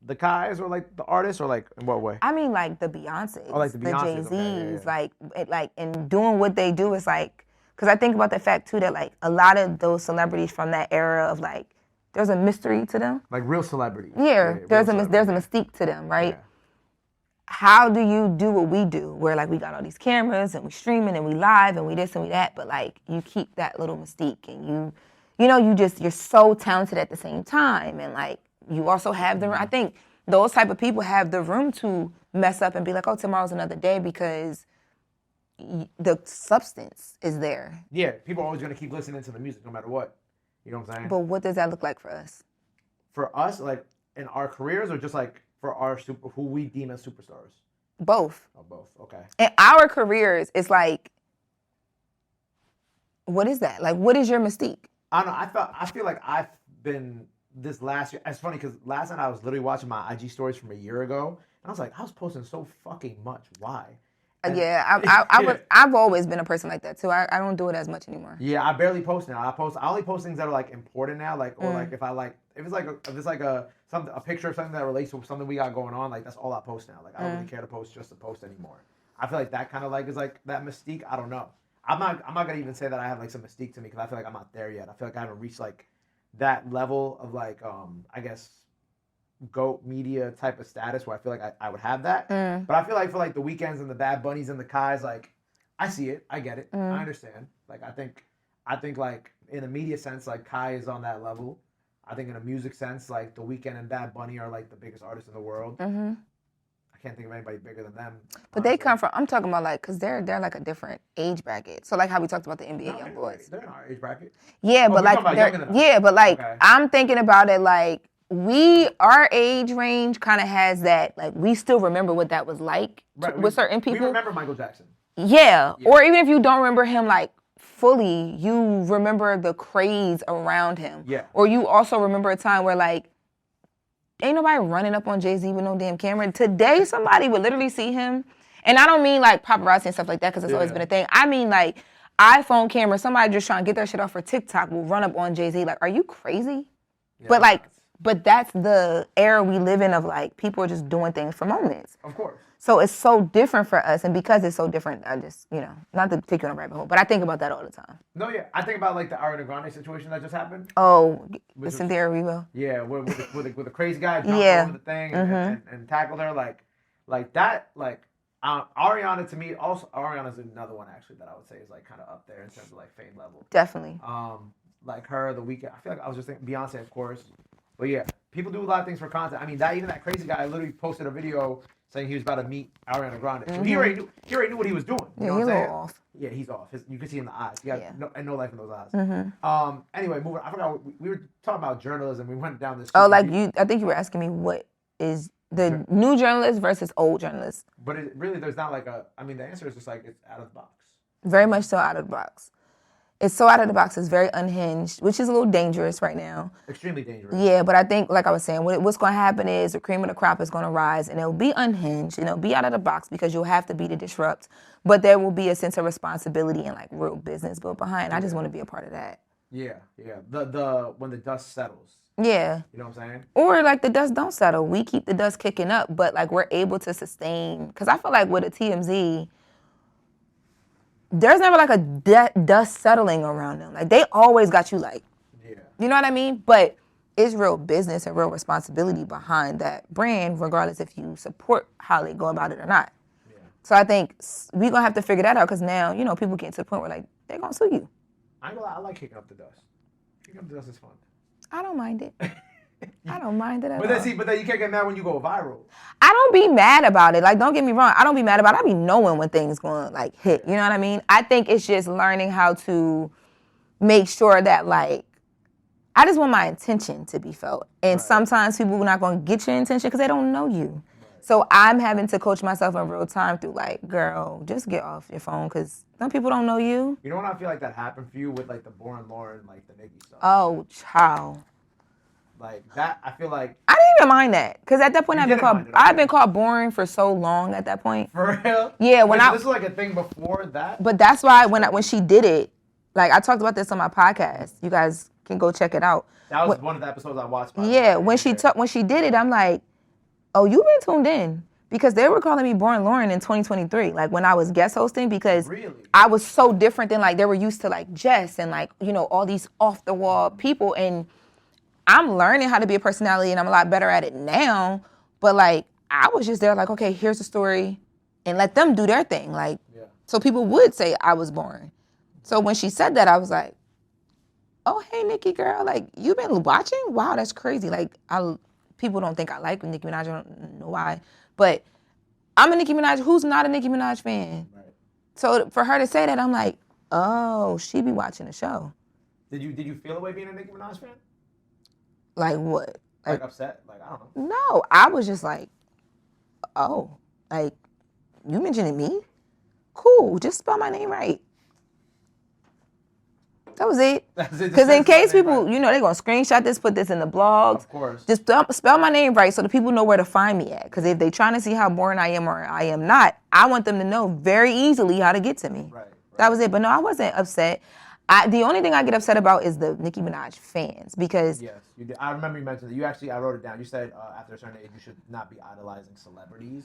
the Kais or like the artists or like in what way? I mean, like the Beyonces, like the Beyonces, Jay-Z's, like, and doing what they do is like, because I think about the fact too that like a lot of those celebrities from that era of like, there's a mystery to them. Like real celebrities. Yeah, there's a mystique to them, right? Yeah. How do you do what we do? Where like we got all these cameras and we streaming and we live and we this and we that, but like you keep that little mystique and you're so talented at the same time and like you also have the, I think those type of people have the room to mess up and be like, oh, tomorrow's another day because the substance is there. Yeah, people are always going to keep listening to the music no matter what. You know what I'm saying? But what does that look like for us? For us, like in our careers or just like for our who we deem as superstars? Both. Oh, both. Okay. In our careers, it's like, what is that? Like, what is your mystique? I don't know. I feel like I've been this last year. It's funny because last night I was literally watching my IG stories from a year ago, and I was like, I was posting so fucking much. Why? And I've always been a person like that too. I don't do it as much anymore. Yeah, I barely post now. I only post things that are like important now, like or like if it's like a picture of something that relates to something we got going on, like that's all I post now. Like I don't really care to post just to post anymore. I feel like that kind of like is like that mystique. I don't know. I'm not gonna even say that I have like some mystique to me because I feel like I'm not there yet. I feel like I haven't reached like that level of like I guess GOAT media type of status where I feel like I would have that. But I feel like for like the Weeknds and the Bad Bunnies and the Kais, like I see it, I get it, I understand. Like I think like in a media sense, like Kai is on that level. I think in a music sense, like the Weeknd and Bad Bunny are like the biggest artists in the world. I can't think of anybody bigger than them. But they come from, I'm talking about like, because they're like a different age bracket. So like how we talked about the NBA YoungBoys. They're in our age bracket. Yeah, but like, I'm thinking about it like, our age range kind of has that, like, we still remember what that was like with certain people. We remember Michael Jackson. Yeah. Or even if you don't remember him, like, fully, you remember the craze around him. Yeah. Or you also remember a time where, like, ain't nobody running up on Jay-Z with no damn camera. Today, somebody would literally see him. And I don't mean, like, paparazzi and stuff like that, because it's always been a thing. I mean, like, iPhone camera, somebody just trying to get their shit off for TikTok will run up on Jay-Z. Like, are you crazy? Yeah, but, like, that's the era we live in of, like, people are just doing things for moments. Of course. So it's so different for us. And because it's so different, I just, not to take you on a rabbit hole, but I think about that all the time. No, yeah. I think about, like, the Ariana Grande situation that just happened. Oh, the Cynthia Erivo. Yeah, with a crazy guy jumped over the thing and tackled her. Like that, like, Ariana, to me, also, Ariana's another one, actually, that I would say is, like, kind of up there in terms of, like, fame level. Definitely. Like her, The Weeknd. I feel like I was just thinking Beyonce, of course. But yeah, people do a lot of things for content. I mean, that crazy guy literally posted a video saying he was about to meet Ariana Grande. So he already knew what he was doing. You know what I'm saying? Off. Yeah, he's off. You can see in the eyes. He got no life in those eyes. Anyway, moving. I forgot we were talking about journalism. We went down this. Oh, like I think you were asking me what is the new journalist versus old journalist. But really, there's not like a. I mean, the answer is just like it's out of the box. Very much so out of the box. It's so out of the box. It's very unhinged, which is a little dangerous right now. Extremely dangerous. Yeah, but I think, like I was saying, what's going to happen is the cream of the crop is going to rise, and it'll be unhinged, and it'll be out of the box because you'll have to be to disrupt. But there will be a sense of responsibility and, like, real business built behind. I just want to be a part of that. Yeah. The when the dust settles. Yeah. You know what I'm saying? Or, like, the dust don't settle. We keep the dust kicking up, but, like, we're able to sustain. Because I feel like with a TMZ, there's never, like, a dust settling around them. Like, they always got you, like, you know what I mean? But it's real business and real responsibility behind that brand, regardless if you support how they go about it or not. Yeah. So I think we're going to have to figure that out because now, people get to the point where, like, they're going to sue you. I ain't gonna lie, I like kicking up the dust. Kicking up the dust is fun. I don't mind it. I don't mind it at all. But then you can't get mad when you go viral. I don't be mad about it. Like, don't get me wrong. I don't be mad about it. I be knowing when things going to, like, hit. You know what I mean? I think it's just learning how to make sure that, like, I just want my intention to be felt. And sometimes people are not going to get your intention because they don't know you. Right. So I'm having to coach myself in real time through, like, girl, just get off your phone because some people don't know you. You know when I feel like that happened for you with, like, the Loren, like, the Nicki stuff? Oh, child. Like that, I feel like I didn't even mind that because at that point I've been called boring for so long. At that point, for real, yeah. This was like a thing before that. But that's why when she did it, like I talked about this on my podcast. You guys can go check it out. That was one of the episodes I watched. Yeah, when she did it, I'm like, oh, you've been tuned in because they were calling me Boring Loren in 2023, like when I was guest hosting because I was so different than like they were used to like Jess and like all these off the wall people and. I'm learning how to be a personality and I'm a lot better at it now. But like, I was just there like, okay, here's the story and let them do their thing. Like, so people would say I was boring. So when she said that, I was like, oh, hey, Nicki girl, like you've been watching? Wow, that's crazy. Like people don't think I like Nicki Minaj. I don't know why, but I'm a Nicki Minaj. Who's not a Nicki Minaj fan? Right. So for her to say that, I'm like, oh, she be watching the show. Did you feel a way being a Nicki Minaj fan? Like what? Like upset? Like, I don't know. No, I was just like, oh, like, you mentioning me? Cool, just spell my name right. That was it. Because in case people, they're going to screenshot this, put this in the blogs. Of course. Just spell my name right so the people know where to find me at. Because if they're trying to see how boring I am or I am not, I want them to know very easily how to get to me. Right. That was it. But no, I wasn't upset. The only thing I get upset about is the Nicki Minaj fans because... Yes, you did. I remember you mentioned that. I wrote it down. You said after a certain age, you should not be idolizing celebrities.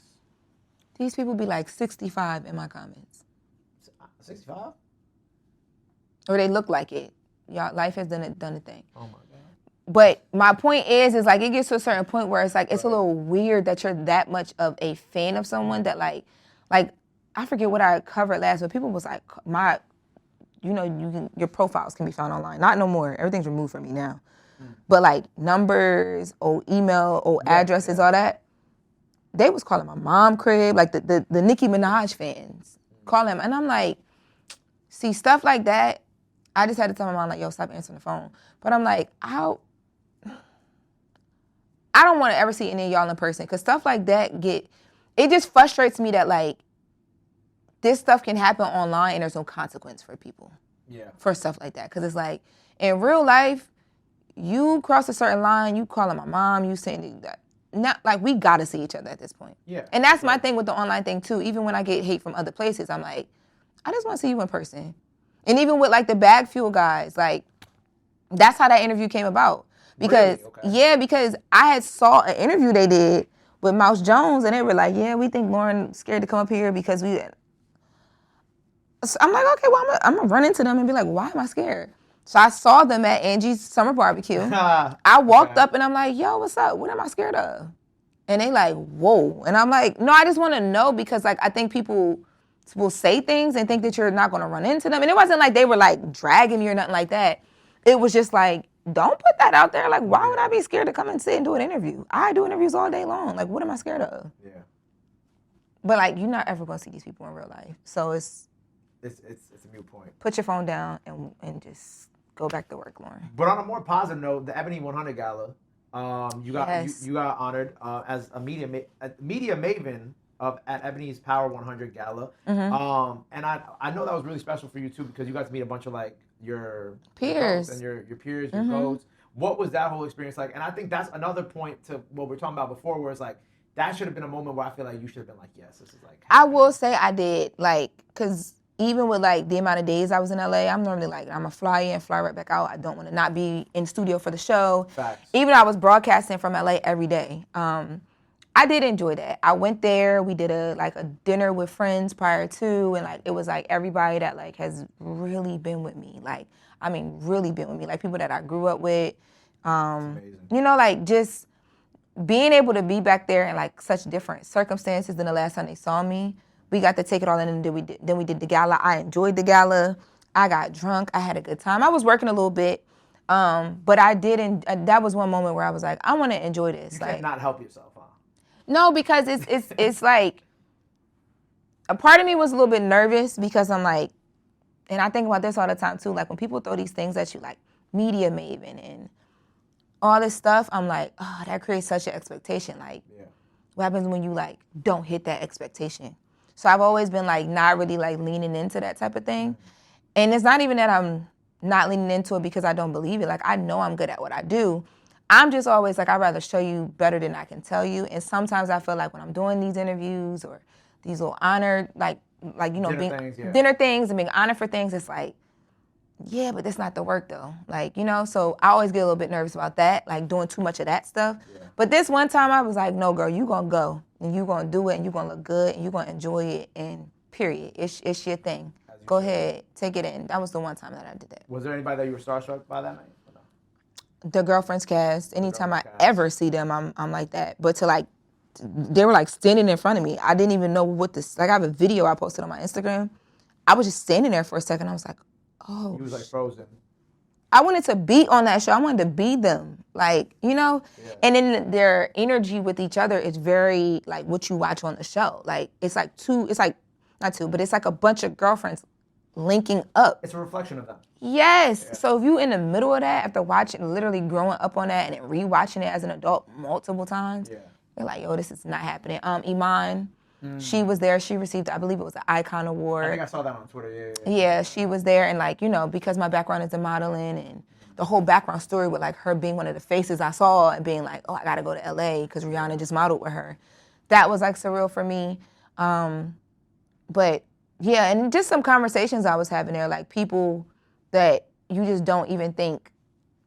These people be like 65 in my comments. 65? Or they look like it. Y'all, life has done a thing. Oh, my God. But my point is like it gets to a certain point where it's like, it's a little weird that you're that much of a fan of someone that like I forget what I covered last, but people was like, your profiles can be found online. Not no more. Everything's removed from me now. But like numbers, old email, old addresses, all that. They was calling my mom crib, like the Nicki Minaj fans. Call them. And I'm like, see, stuff like that, I just had to tell my mom, like, yo, stop answering the phone. But I'm like, I don't want to ever see any of y'all in person because stuff like that it just frustrates me that like this stuff can happen online and there's no consequence for people. Yeah. For stuff like that. Because it's like, in real life, you cross a certain line, you calling my mom, you saying that. Not like we gotta see each other at this point. Yeah. And that's my thing with the online thing too. Even when I get hate from other places, I'm like, I just want to see you in person. And even with like the bag fuel guys, like that's how that interview came about. Because Really? Okay. yeah, because I had saw an interview they did with Mouse Jones, and they were like, yeah, we think Loren scared to come up here because we. So I'm like, okay, well, I'm gonna run into them and be like, why am I scared? So I saw them at Angie's Summer Barbecue. I walked up and I'm like, yo, what's up? What am I scared of? And they like, whoa. And I'm like, no, I just want to know because like I think people will say things and think that you're not gonna run into them. And it wasn't like they were like dragging me or nothing like that. It was just like, don't put that out there. Like, why would I be scared to come and sit and do an interview? I do interviews all day long. Like, what am I scared of? Yeah. But like, you're not ever gonna see these people in real life. So it's a moot point. put your phone down and just go back to work, Loren. But on a more positive note, the Ebony 100 Gala, you got honored as a media maven at Ebony's Power 100 Gala. Mm-hmm. And I know that was really special for you too because you got to meet a bunch of like your peers and your peers, your codes. What was that whole experience like? And I think that's another point to what we were talking about before, where it's like that should have been a moment where I feel like you should have been like, yes, this is like. I will say I did, like, because even with like the amount of days I was in LA, I'm normally like, I'm a fly in, fly right back out. I don't want to not be in studio for the show. Facts. Even though I was broadcasting from LA every day. I did enjoy that. I went there. We did a dinner with friends prior to, and like it was like everybody that like has really been with me. Like, I mean, really been with me. Like people that I grew up with. You know, like just being able to be back there in like such different circumstances than the last time they saw me. We got to take it all in, and then we did the gala. I enjoyed the gala. I got drunk. I had a good time. I was working a little bit, but I didn't. That was one moment where I was like, I want to enjoy this. You like, can't not help yourself, huh? No, because it's like a part of me was a little bit nervous because I'm like, and I think about this all the time too. Like when people throw these things at you, like media maven and all this stuff, I'm like, oh, that creates such an expectation. Like, what happens when you like don't hit that expectation? So I've always been like not really like leaning into that type of thing. And it's not even that I'm not leaning into it because I don't believe it. Like I know I'm good at what I do. I'm just always like, I'd rather show you better than I can tell you. And sometimes I feel like when I'm doing these interviews or these little honored, like you know, dinner things and being honored for things, it's like, yeah, but that's not the work though. Like, you know, so I always get a little bit nervous about that, like doing too much of that stuff. Yeah. But this one time I was like, no, girl, you gonna go and you gonna do it and you gonna look good and you gonna enjoy it and period. It's your thing. Go ahead, take it in. That was the one time that I did that. Was there anybody that you were starstruck by that night? The Girlfriends cast. Anytime I ever see them, I'm like that. But to like, they were like standing in front of me. I didn't even know what this. Like I have a video I posted on my Instagram. I was just standing there for a second. I was like, oh. You was like frozen. I wanted to be on that show. I wanted to be them. Like, you know? Yeah. And then their energy with each other is very like what you watch on the show. Like it's like but it's like a bunch of girlfriends linking up. It's a reflection of them. Yes. Yeah. So if you in the middle of that, after watching, literally growing up on that and then rewatching it as an adult multiple times, you're like, yo, this is not happening. Iman, she was there. She received, I believe it was an Icon Award. I think I saw that on Twitter. Yeah, she was there. And like, you know, because my background is in modeling and the whole background story with like her being one of the faces I saw and being like, oh, I got to go to LA because Rihanna just modeled with her. That was like surreal for me. But yeah, and just some conversations I was having there, like people that you just don't even think,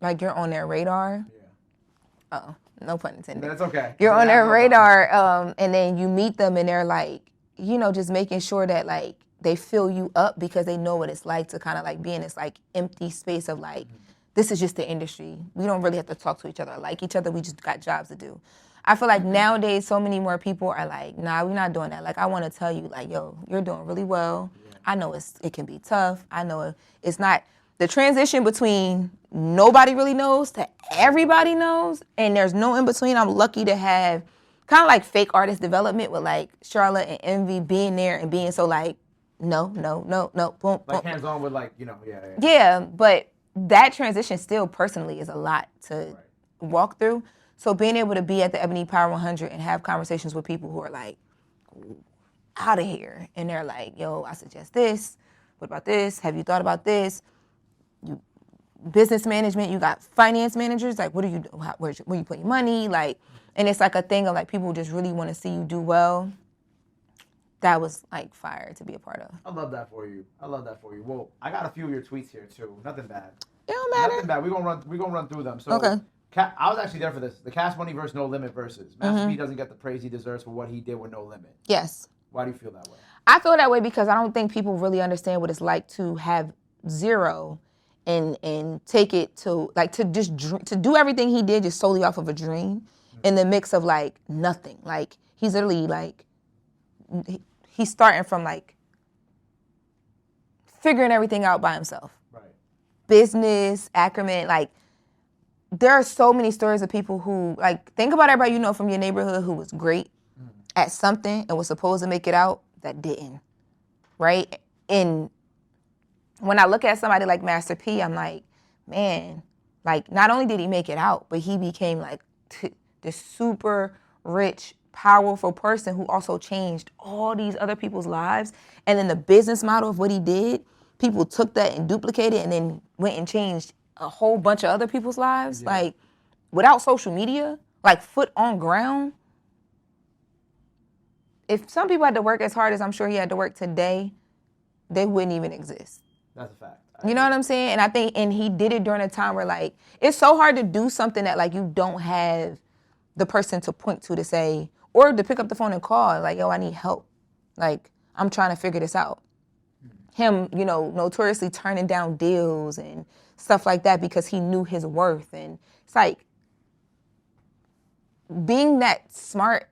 like you're on their radar. Yeah. Uh-oh, no pun intended. That's okay. You're on their radar, and then you meet them and they're like, you know, just making sure that like they fill you up because they know what it's like to kind of like be in this like empty space of like, this is just the industry. We don't really have to talk to each other or like each other. We just got jobs to do. I feel like nowadays so many more people are like, nah, we're not doing that. Like I want to tell you like, yo, you're doing really well. Yeah. I know it can be tough. I know it's not the transition between nobody really knows to everybody knows and there's no in between. I'm lucky to have kind of like fake artist development with like Charlotte and Envy being there and being so like, no, boom, like hands on with like, you know, Yeah, but that transition still personally is a lot to walk through. So being able to be at the Ebony Power 100 and have conversations with people who are like, out of here. And they're like, yo, I suggest this. What about this? Have you thought about this? You business management, you got finance managers. Like, what do you do? Where you put your money? Like, and it's like a thing of like people just really want to see you do well. That was like fire to be a part of. I love that for you. Well, I got a few of your tweets here too. Nothing bad. It don't matter. Nothing bad. We're gonna run through them. So Okay. I was actually there for this. The Cash Money versus No Limit versus. Master P doesn't get the praise he deserves for what he did with No Limit. Yes. Why do you feel that way? I feel that way because I don't think people really understand what it's like to have zero and take it to like to do everything he did just solely off of a dream in the mix of like nothing. Like he's literally like he's starting from like figuring everything out by himself. Right. Business, acumen, like there are so many stories of people who like think about everybody you know from your neighborhood who was great at something and was supposed to make it out that didn't. Right? And when I look at somebody like Master P, I'm like, man, like not only did he make it out, but he became like this super rich, powerful person who also changed all these other people's lives. And then the business model of what he did, people took that and duplicated and then went and changed a whole bunch of other people's lives. Yeah. Like without social media, like foot on ground. If some people had to work as hard as I'm sure he had to work today, they wouldn't even exist. That's a fact. You know what I'm saying? And I think, and he did it during a time where like, it's so hard to do something that like you don't have the person to point to say, or to pick up the phone and call, like, yo, I need help. Like, I'm trying to figure this out. Him, you know, notoriously turning down deals and stuff like that because he knew his worth. And it's like, being that smart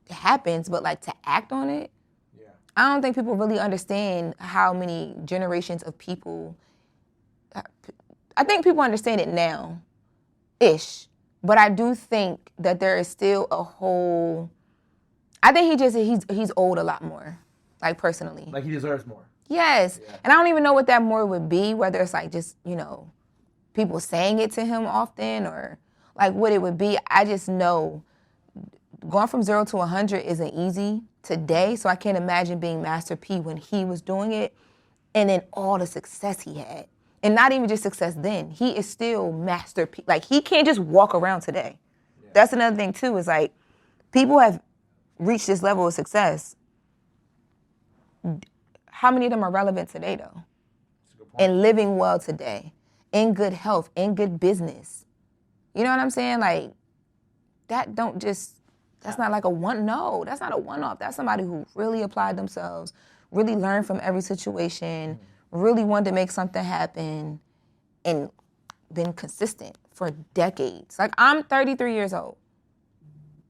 happens, but like to act on it, I don't think people really understand how many generations of people. I think people understand it now-ish, but I do think that there is still a whole. I think he's owed a lot more, like personally. Like he deserves more. Yes, yeah. And I don't even know what that more would be. Whether it's like just people saying it to him often or like what it would be. I just know going from 0 to 100 isn't easy today, so I can't imagine being Master P when he was doing it and then all the success he had. And not even just success then. He is still Master P. Like, he can't just walk around today. Yeah. That's another thing, too, is like, people have reached this level of success. How many of them are relevant today, though? That's a good point. And living well today, in good health, in good business. You know what I'm saying? Like, that don't just... That's not like that's not a one-off. That's somebody who really applied themselves, really learned from every situation, really wanted to make something happen, and been consistent for decades. Like, I'm 33 years old.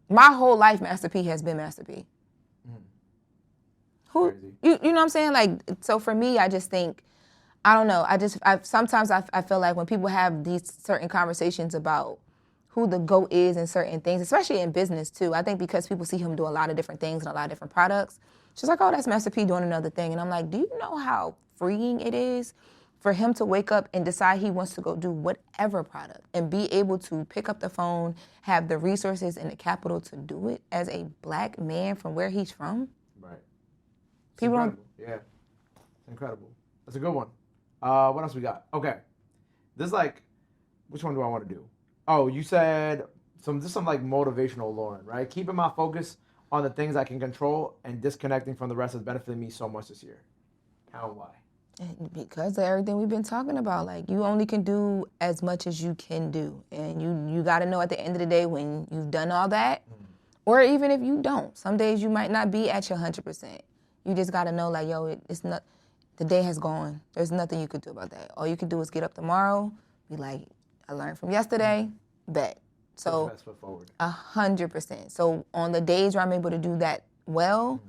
My whole life, Master P has been Master P. You know what I'm saying? Like, so for me, I just think, I don't know. Sometimes I feel like when people have these certain conversations about who the GOAT is in certain things, especially in business too. I think because people see him do a lot of different things and a lot of different products, she's like, oh, that's Master P doing another thing. And I'm like, do you know how freeing it is for him to wake up and decide he wants to go do whatever product and be able to pick up the phone, have the resources and the capital to do it as a black man from where he's from? Right. People don't... Yeah. It's incredible. That's a good one. What else we got? Okay. This is like, which one do I want to do? Oh, you said some like motivational Loren, right? Keeping my focus on the things I can control and disconnecting from the rest has benefited me so much this year. How and why? Because of everything we've been talking about. Like, you only can do as much as you can do. And you got to know at the end of the day when you've done all that, or even if you don't. Some days you might not be at your 100%. You just got to know, like, yo, it's not, the day has gone. There's nothing you could do about that. All you can do is get up tomorrow, be like, I learned from yesterday, bet. So 100%. So on the days where I'm able to do that well,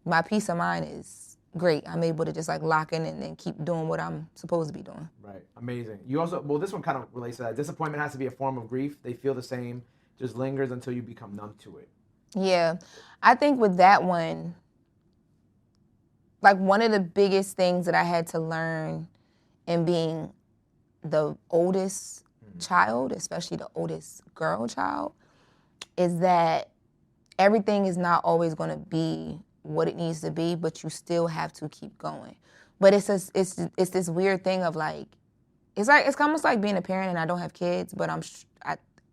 my peace of mind is great. I'm able to just like lock in and then keep doing what I'm supposed to be doing. Right. Amazing. You also, well, this one kind of relates to that. Disappointment has to be a form of grief. They feel the same, just lingers until you become numb to it. Yeah. I think with that one, like one of the biggest things that I had to learn in being the oldest child, especially the oldest girl child, is that everything is not always going to be what it needs to be, but you still have to keep going. But it's this weird thing of like it's almost like being a parent, and I don't have kids, but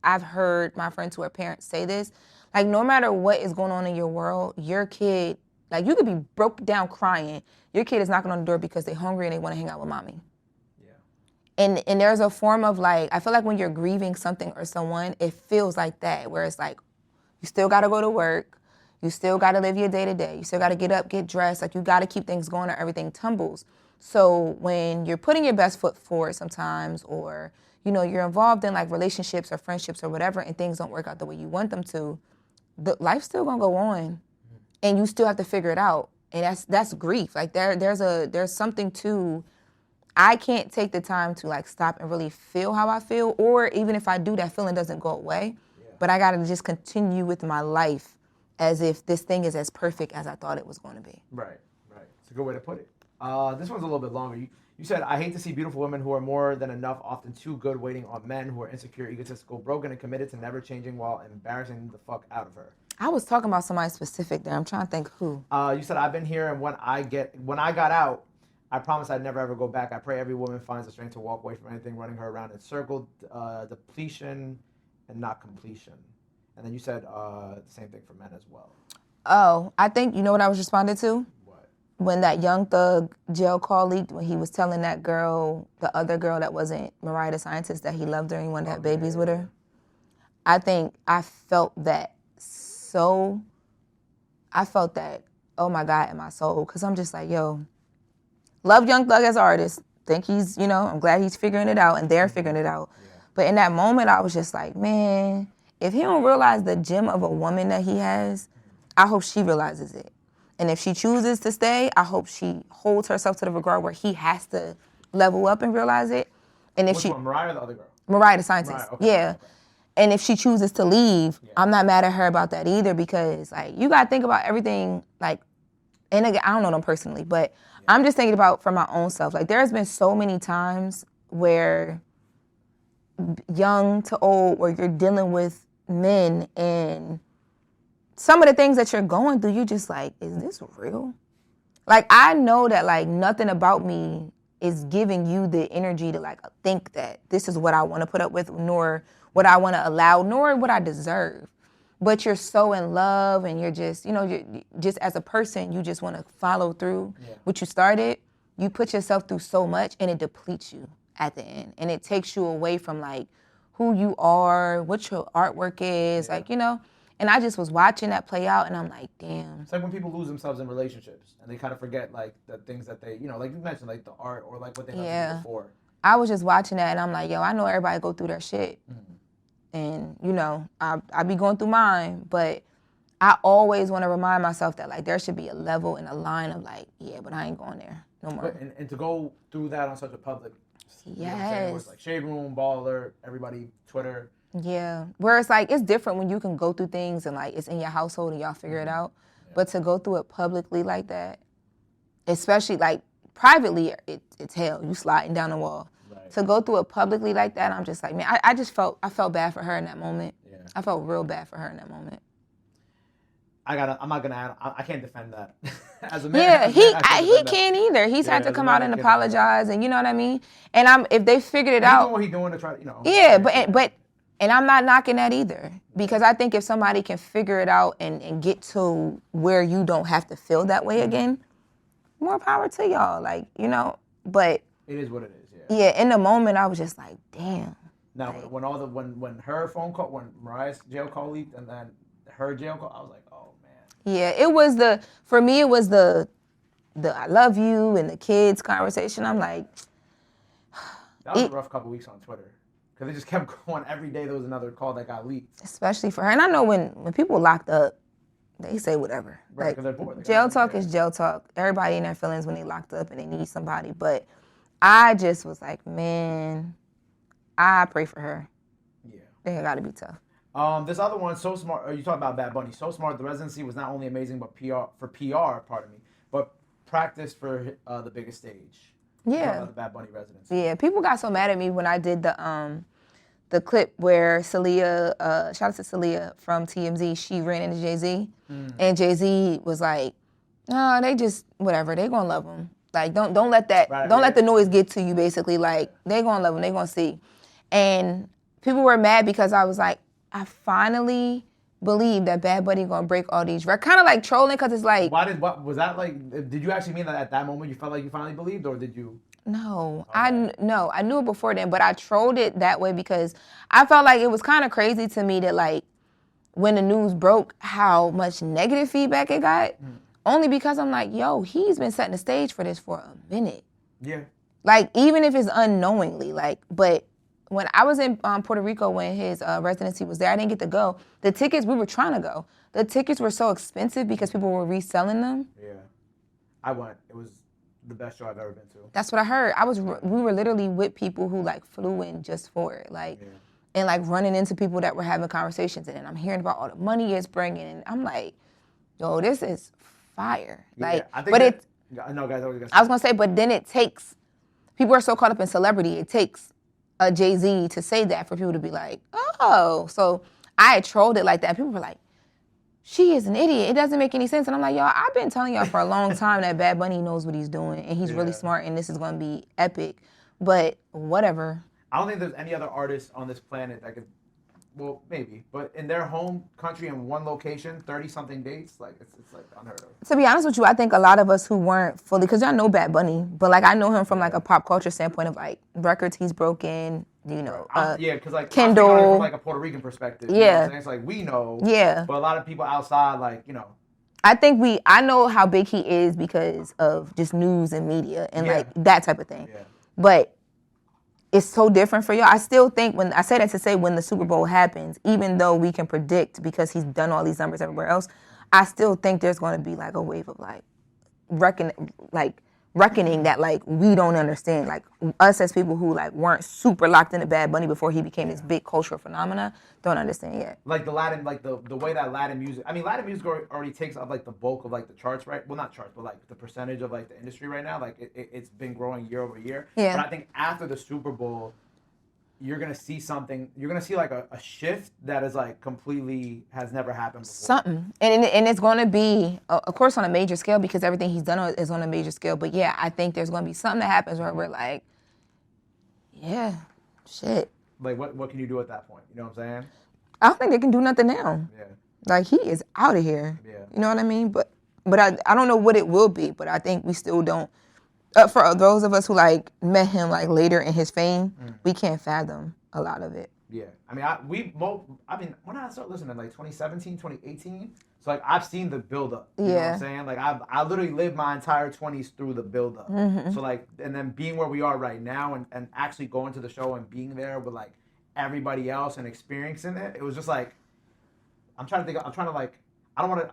I've heard my friends who are parents say this, like no matter what is going on in your world, your kid, like you could be broke down crying, your kid is knocking on the door because they're hungry and they want to hang out with mommy. And there's a form of like, I feel like when you're grieving something or someone, it feels like that, where it's like, you still gotta go to work, you still gotta live your day to day, you still gotta get up, get dressed, like you gotta keep things going or everything tumbles. So when you're putting your best foot forward sometimes, or you're involved in like relationships or friendships or whatever, and things don't work out the way you want them to, life's still gonna go on, and you still have to figure it out. And that's grief. Like there's something to, I can't take the time to like stop and really feel how I feel, or even if I do, that feeling doesn't go away. But I gotta just continue with my life as if this thing is as perfect as I thought it was going to be. Right. It's a good way to put it. This one's a little bit longer. You said, I hate to see beautiful women who are more than enough, often too good, waiting on men who are insecure, egotistical, broken, and committed to never changing while embarrassing the fuck out of her. I was talking about somebody specific there. I'm trying to think who. You said, I've been here, and when I got out, I promise I'd never ever go back. I pray every woman finds the strength to walk away from anything running her around in circle, depletion, and not completion. And then you said the same thing for men as well. Oh, I think, you know what I was responding to? What? When that Young Thug jail call leaked, when he was telling that girl, the other girl that wasn't Mariah the Scientist, that he loved her and he wanted to have babies with her. I think I felt that oh my God, in my soul. Because I'm just like, yo, love Young Thug as an artist. Think he's, I'm glad he's figuring it out and they're figuring it out. Yeah. But in that moment, I was just like, man, if he don't realize the gem of a woman that he has, I hope she realizes it. And if she chooses to stay, I hope she holds herself to the regard where he has to level up and realize it. And if Which one, Mariah or the other girl? Mariah the Scientist. Mariah, okay. Yeah. Okay. And if she chooses to leave, I'm not mad at her about that either, because like you gotta think about everything, like, and again, I don't know them personally, but I'm just thinking about for my own self. Like there's been so many times where young to old, where you're dealing with men and some of the things that you're going through, you just like, is this real? Like I know that like nothing about me is giving you the energy to like think that this is what I want to put up with, nor what I want to allow, nor what I deserve. But you're so in love, and you're just, you're just as a person, you just want to follow through what you started. You put yourself through so much, and it depletes you at the end. And it takes you away from like who you are, what your artwork is, like, And I just was watching that play out, and I'm like, damn. It's like when people lose themselves in relationships, and they kind of forget like the things that they, like you mentioned, like the art or like what they have to do before. I was just watching that, and I'm like, yo, I know everybody go through their shit. Mm-hmm. And, I be going through mine, but I always want to remind myself that, like, there should be a level and a line of, like, yeah, but I ain't going there no more. And to go through that on such a public, where it's like Shade Room, Baller, everybody, Twitter. Yeah. Where it's like, it's different when you can go through things and, like, it's in your household and y'all figure it out. Yeah. But to go through it publicly like that, especially, like, privately, it's hell. You sliding down the wall. To go through it publicly like that, I'm just like, man, I felt bad for her in that moment. Yeah. I felt real bad for her in that moment. I can't defend that. As a man. Yeah, he can't either. He's had to come out and apologize, and you know what I mean? And if they figured it out. Doing what he's doing to try, Yeah, but I'm not knocking that either. Because I think if somebody can figure it out and get to where you don't have to feel that way again, more power to y'all. Like, but. It is what it is. Yeah, in the moment, I was just like, damn. Now, like, when her phone call, when Mariah's jail call leaked, and then her jail call, I was like, oh, man. Yeah, for me, it was the I love you and the kids conversation. I'm like. That was a rough couple weeks on Twitter. Because it just kept going. Every day there was another call that got leaked. Especially for her. And I know when people locked up, they say whatever. Right, because they're bored. Jail talk is jail talk. Everybody in their feelings when they locked up and they need somebody. But I just was like, man, I pray for her. Yeah. They got to be tough. This other one, So Smart, you talking about Bad Bunny. So Smart, the residency was not only amazing but but practice for the biggest stage. Yeah. About the Bad Bunny residency. Yeah, people got so mad at me when I did the the clip where Celia, shout out to Celia from TMZ, she ran into Jay-Z, and Jay-Z was like, no, they just, whatever, they gonna love him. Like, don't let that, let the noise get to you, basically. Like, they gonna love him, they gonna see. And people were mad because I was like, I finally believe that Bad Bunny gonna break all these records. Kind of like trolling, because it's like. What was that like? Did you actually mean that at that moment you felt like you finally believed, or did you? No, I knew it before then, but I trolled it that way because I felt like it was kind of crazy to me that, like, when the news broke, how much negative feedback it got. Only because I'm like, yo, he's been setting the stage for this for a minute. Yeah. Like, even if it's unknowingly, like, but when I was in Puerto Rico when his residency was there, I didn't get to go. The tickets, we were trying to go. The tickets were so expensive because people were reselling them. Yeah. I went. It was the best show I've ever been to. That's what I heard. We were literally with people who, like, flew in just for it. Like, and, like, running into people that were having conversations. And I'm hearing about all the money it's bringing. And I'm like, yo, this is fire. Like, I think but no, guys, I was gonna say, but then it takes, people are so caught up in celebrity, it takes a Jay-Z to say that for people to be like, oh. So I had trolled it like that. People were like, she is an idiot. It doesn't make any sense. And I'm like, y'all, I've been telling y'all for a long time that Bad Bunny knows what he's doing and he's really smart and this is gonna be epic. But whatever. I don't think there's any other artist on this planet that could. Well, maybe, but in their home country in one location, 30-something dates, like it's like unheard of. To be honest with you, I think a lot of us who weren't fully, because y'all know Bad Bunny, but like I know him from like a pop culture standpoint of like records he's broken, you know. Because like Kendall, I'm from like a Puerto Rican perspective. You know what I'm saying? It's like we know. Yeah. But a lot of people outside, like, you know. I know how big he is because of just news and media and like that type of thing. Yeah. But it's so different for y'all. I still think when I say that to say when the Super Bowl happens, even though we can predict because he's done all these numbers everywhere else, I still think there's going to be like a wave of like reckoning that like we don't understand. Like us as people who like weren't super locked into Bad Bunny before he became this big cultural phenomena don't understand yet. Like the Latin, like the way that Latin music. I mean, Latin music already takes up like the bulk of like the charts, right? Well, not charts, but like the percentage of like the industry right now. Like it's been growing year over year. Yeah. But I think after the Super Bowl, you're gonna see something. You're gonna see like a shift that is like completely has never happened before. Something, and it's going to be, of course, on a major scale because everything he's done is on a major scale. But yeah, I think there's going to be something that happens where we're like, yeah, shit. Like what can you do at that point? You know what I'm saying? I don't think they can do nothing now. Yeah. Like he is out of here. Yeah. You know what I mean? But I don't know what it will be. But I think we still don't. For those of us who like met him like later in his fame, we can't fathom a lot of it. Yeah, I mean, when I started listening, like 2017, 2018, so like I've seen the build up. You know what I'm saying? Like I literally lived my entire 20s through the build up. So like, and then being where we are right now, and actually going to the show and being there with like everybody else and experiencing it, it was just like, I don't want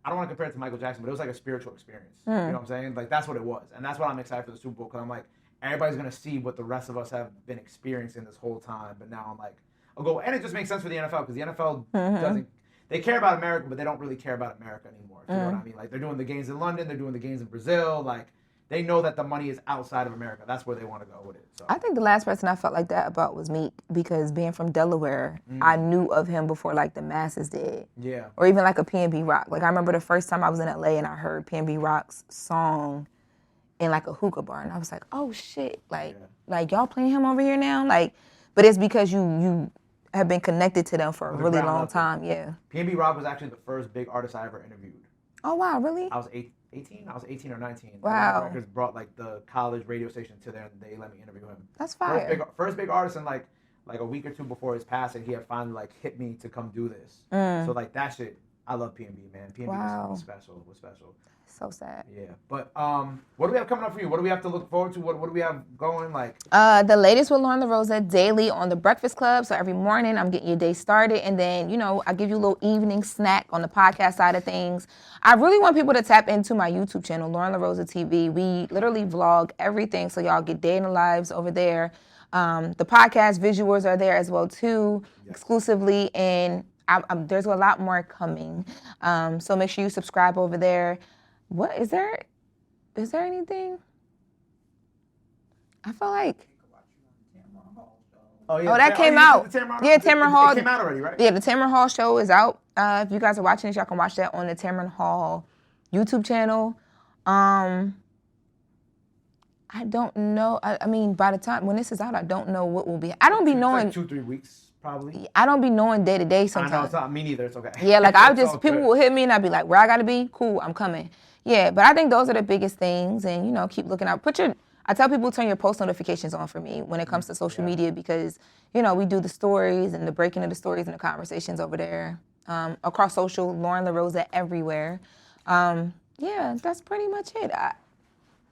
to compare it to Michael Jackson, but it was like a spiritual experience. You know what I'm saying? Like that's what it was, and that's what I'm excited for the Super Bowl because I'm like, everybody's gonna see what the rest of us have been experiencing this whole time. But now I'm like, I'll go, and it just makes sense for the NFL because the NFL doesn't. They care about America, but they don't really care about America anymore. If you know what I mean? Like they're doing the games in London, they're doing the games in Brazil. Like they know that the money is outside of America. That's where they want to go with it. So I think the last person I felt like that about was Meek because being from Delaware, I knew of him before like the masses did. Yeah. Or even like a P&B Rock. Like I remember the first time I was in LA and I heard P&B Rock's song in like a hookah bar and I was like, oh shit, like y'all playing him over here now? Like, but it's because you have been connected to them for a really long time. Yeah. P&B Rock was actually the first big artist I ever interviewed. Oh wow, really? I was 18. I was 18 or 19. Wow. Records brought like the college radio station to there and they let me interview him. That's fire. First big artist and like a week or two before his passing, he had finally like hit me to come do this. So like that shit, I love P&B, man. P&B was special. So sad. Yeah, but what do we have coming up for you? What do we have to look forward to? What do we have going? Like the latest with Loren Lorosa daily on the Breakfast Club. So every morning I'm getting your day started, and then I give you a little evening snack on the podcast side of things. I really want people to tap into my YouTube channel, Loren Lorosa TV. We literally vlog everything, so y'all get day in the lives over there. The podcast visuals are there as well too, exclusively, and there's a lot more coming. So make sure you subscribe over there. What is there anything? I feel like Oh, yeah. Oh, that came you out. did the Tamron? Yeah, Tamron Hall. It came out already, right? Yeah, the Tamron Hall show is out. If you guys are watching this, y'all can watch that on the Tamron Hall YouTube channel. I don't know. I mean, by the time when this is out, I don't know what will be. I don't be knowing. It's like 2-3 weeks, probably. I don't be knowing day to day sometimes. I know, it's not me neither. It's okay. Yeah, like I just, people will hit me and I'll be like, where I gotta be? Cool, I'm coming. Yeah, but I think those are the biggest things, and keep looking out. I tell people turn your post notifications on for me when it comes to social media, because, we do the stories and the breaking of the stories and the conversations over there. Across social, Loren Lorosa everywhere. Yeah, that's pretty much it.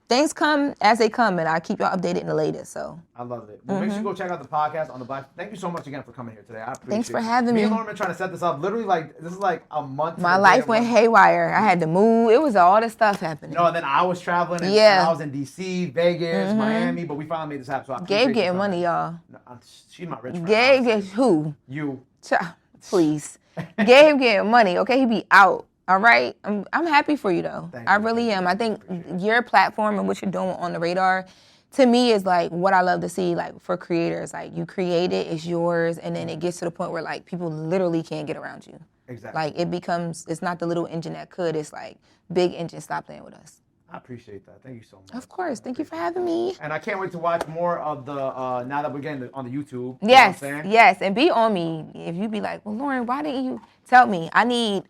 Things come as they come, and I keep y'all updated in the latest. So I love it. Well, make sure you go check out the podcast on the Black. Thank you so much again for coming here today. I appreciate it. Thanks for having me. Me and Lauren been trying to set this up. Literally, this is like a month. My life went haywire. I had to move. It was all this stuff happening. No, and then I was traveling. And I was in D.C., Vegas, Miami, but we finally made this happen. So Gabe getting money, y'all. No, she's my rich friend. Gabe gets who? You. Please. Gabe getting money. Okay, he be out. All right, I'm happy for you though. I really am. I think your platform and what you're doing on the radar, to me, is like what I love to see. Like for creators, like you create it, it's yours, and then it gets to the point where like people literally can't get around you. Exactly. Like it's not the little engine that could. It's like big engine. Stop playing with us. I appreciate that. Thank you so much. Of course. Thank you for having me. And I can't wait to watch more of the, now that we're getting on the YouTube. Yes, yes. And be on me. If you be like, well, Loren, why didn't you tell me? I need,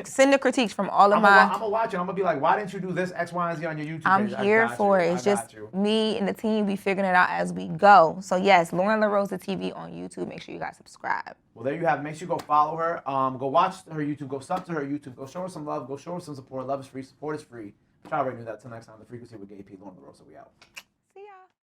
send the critiques from all of I'm going to watch it. I'm going to be like, why didn't you do this X, Y, and Z on your YouTube page? I'm here for it. It's just me and the team be figuring it out as we go. So yes, Loren Lorosa TV on YouTube. Make sure you guys subscribe. Well, there you have it. Make sure you go follow her. Go watch her YouTube. Go sub to her YouTube. Go show her some love. Go show her some support. Love is free. Support is free. I already knew that. Till next time, the Frequency with Gabe P. Loren Lorosa. We out.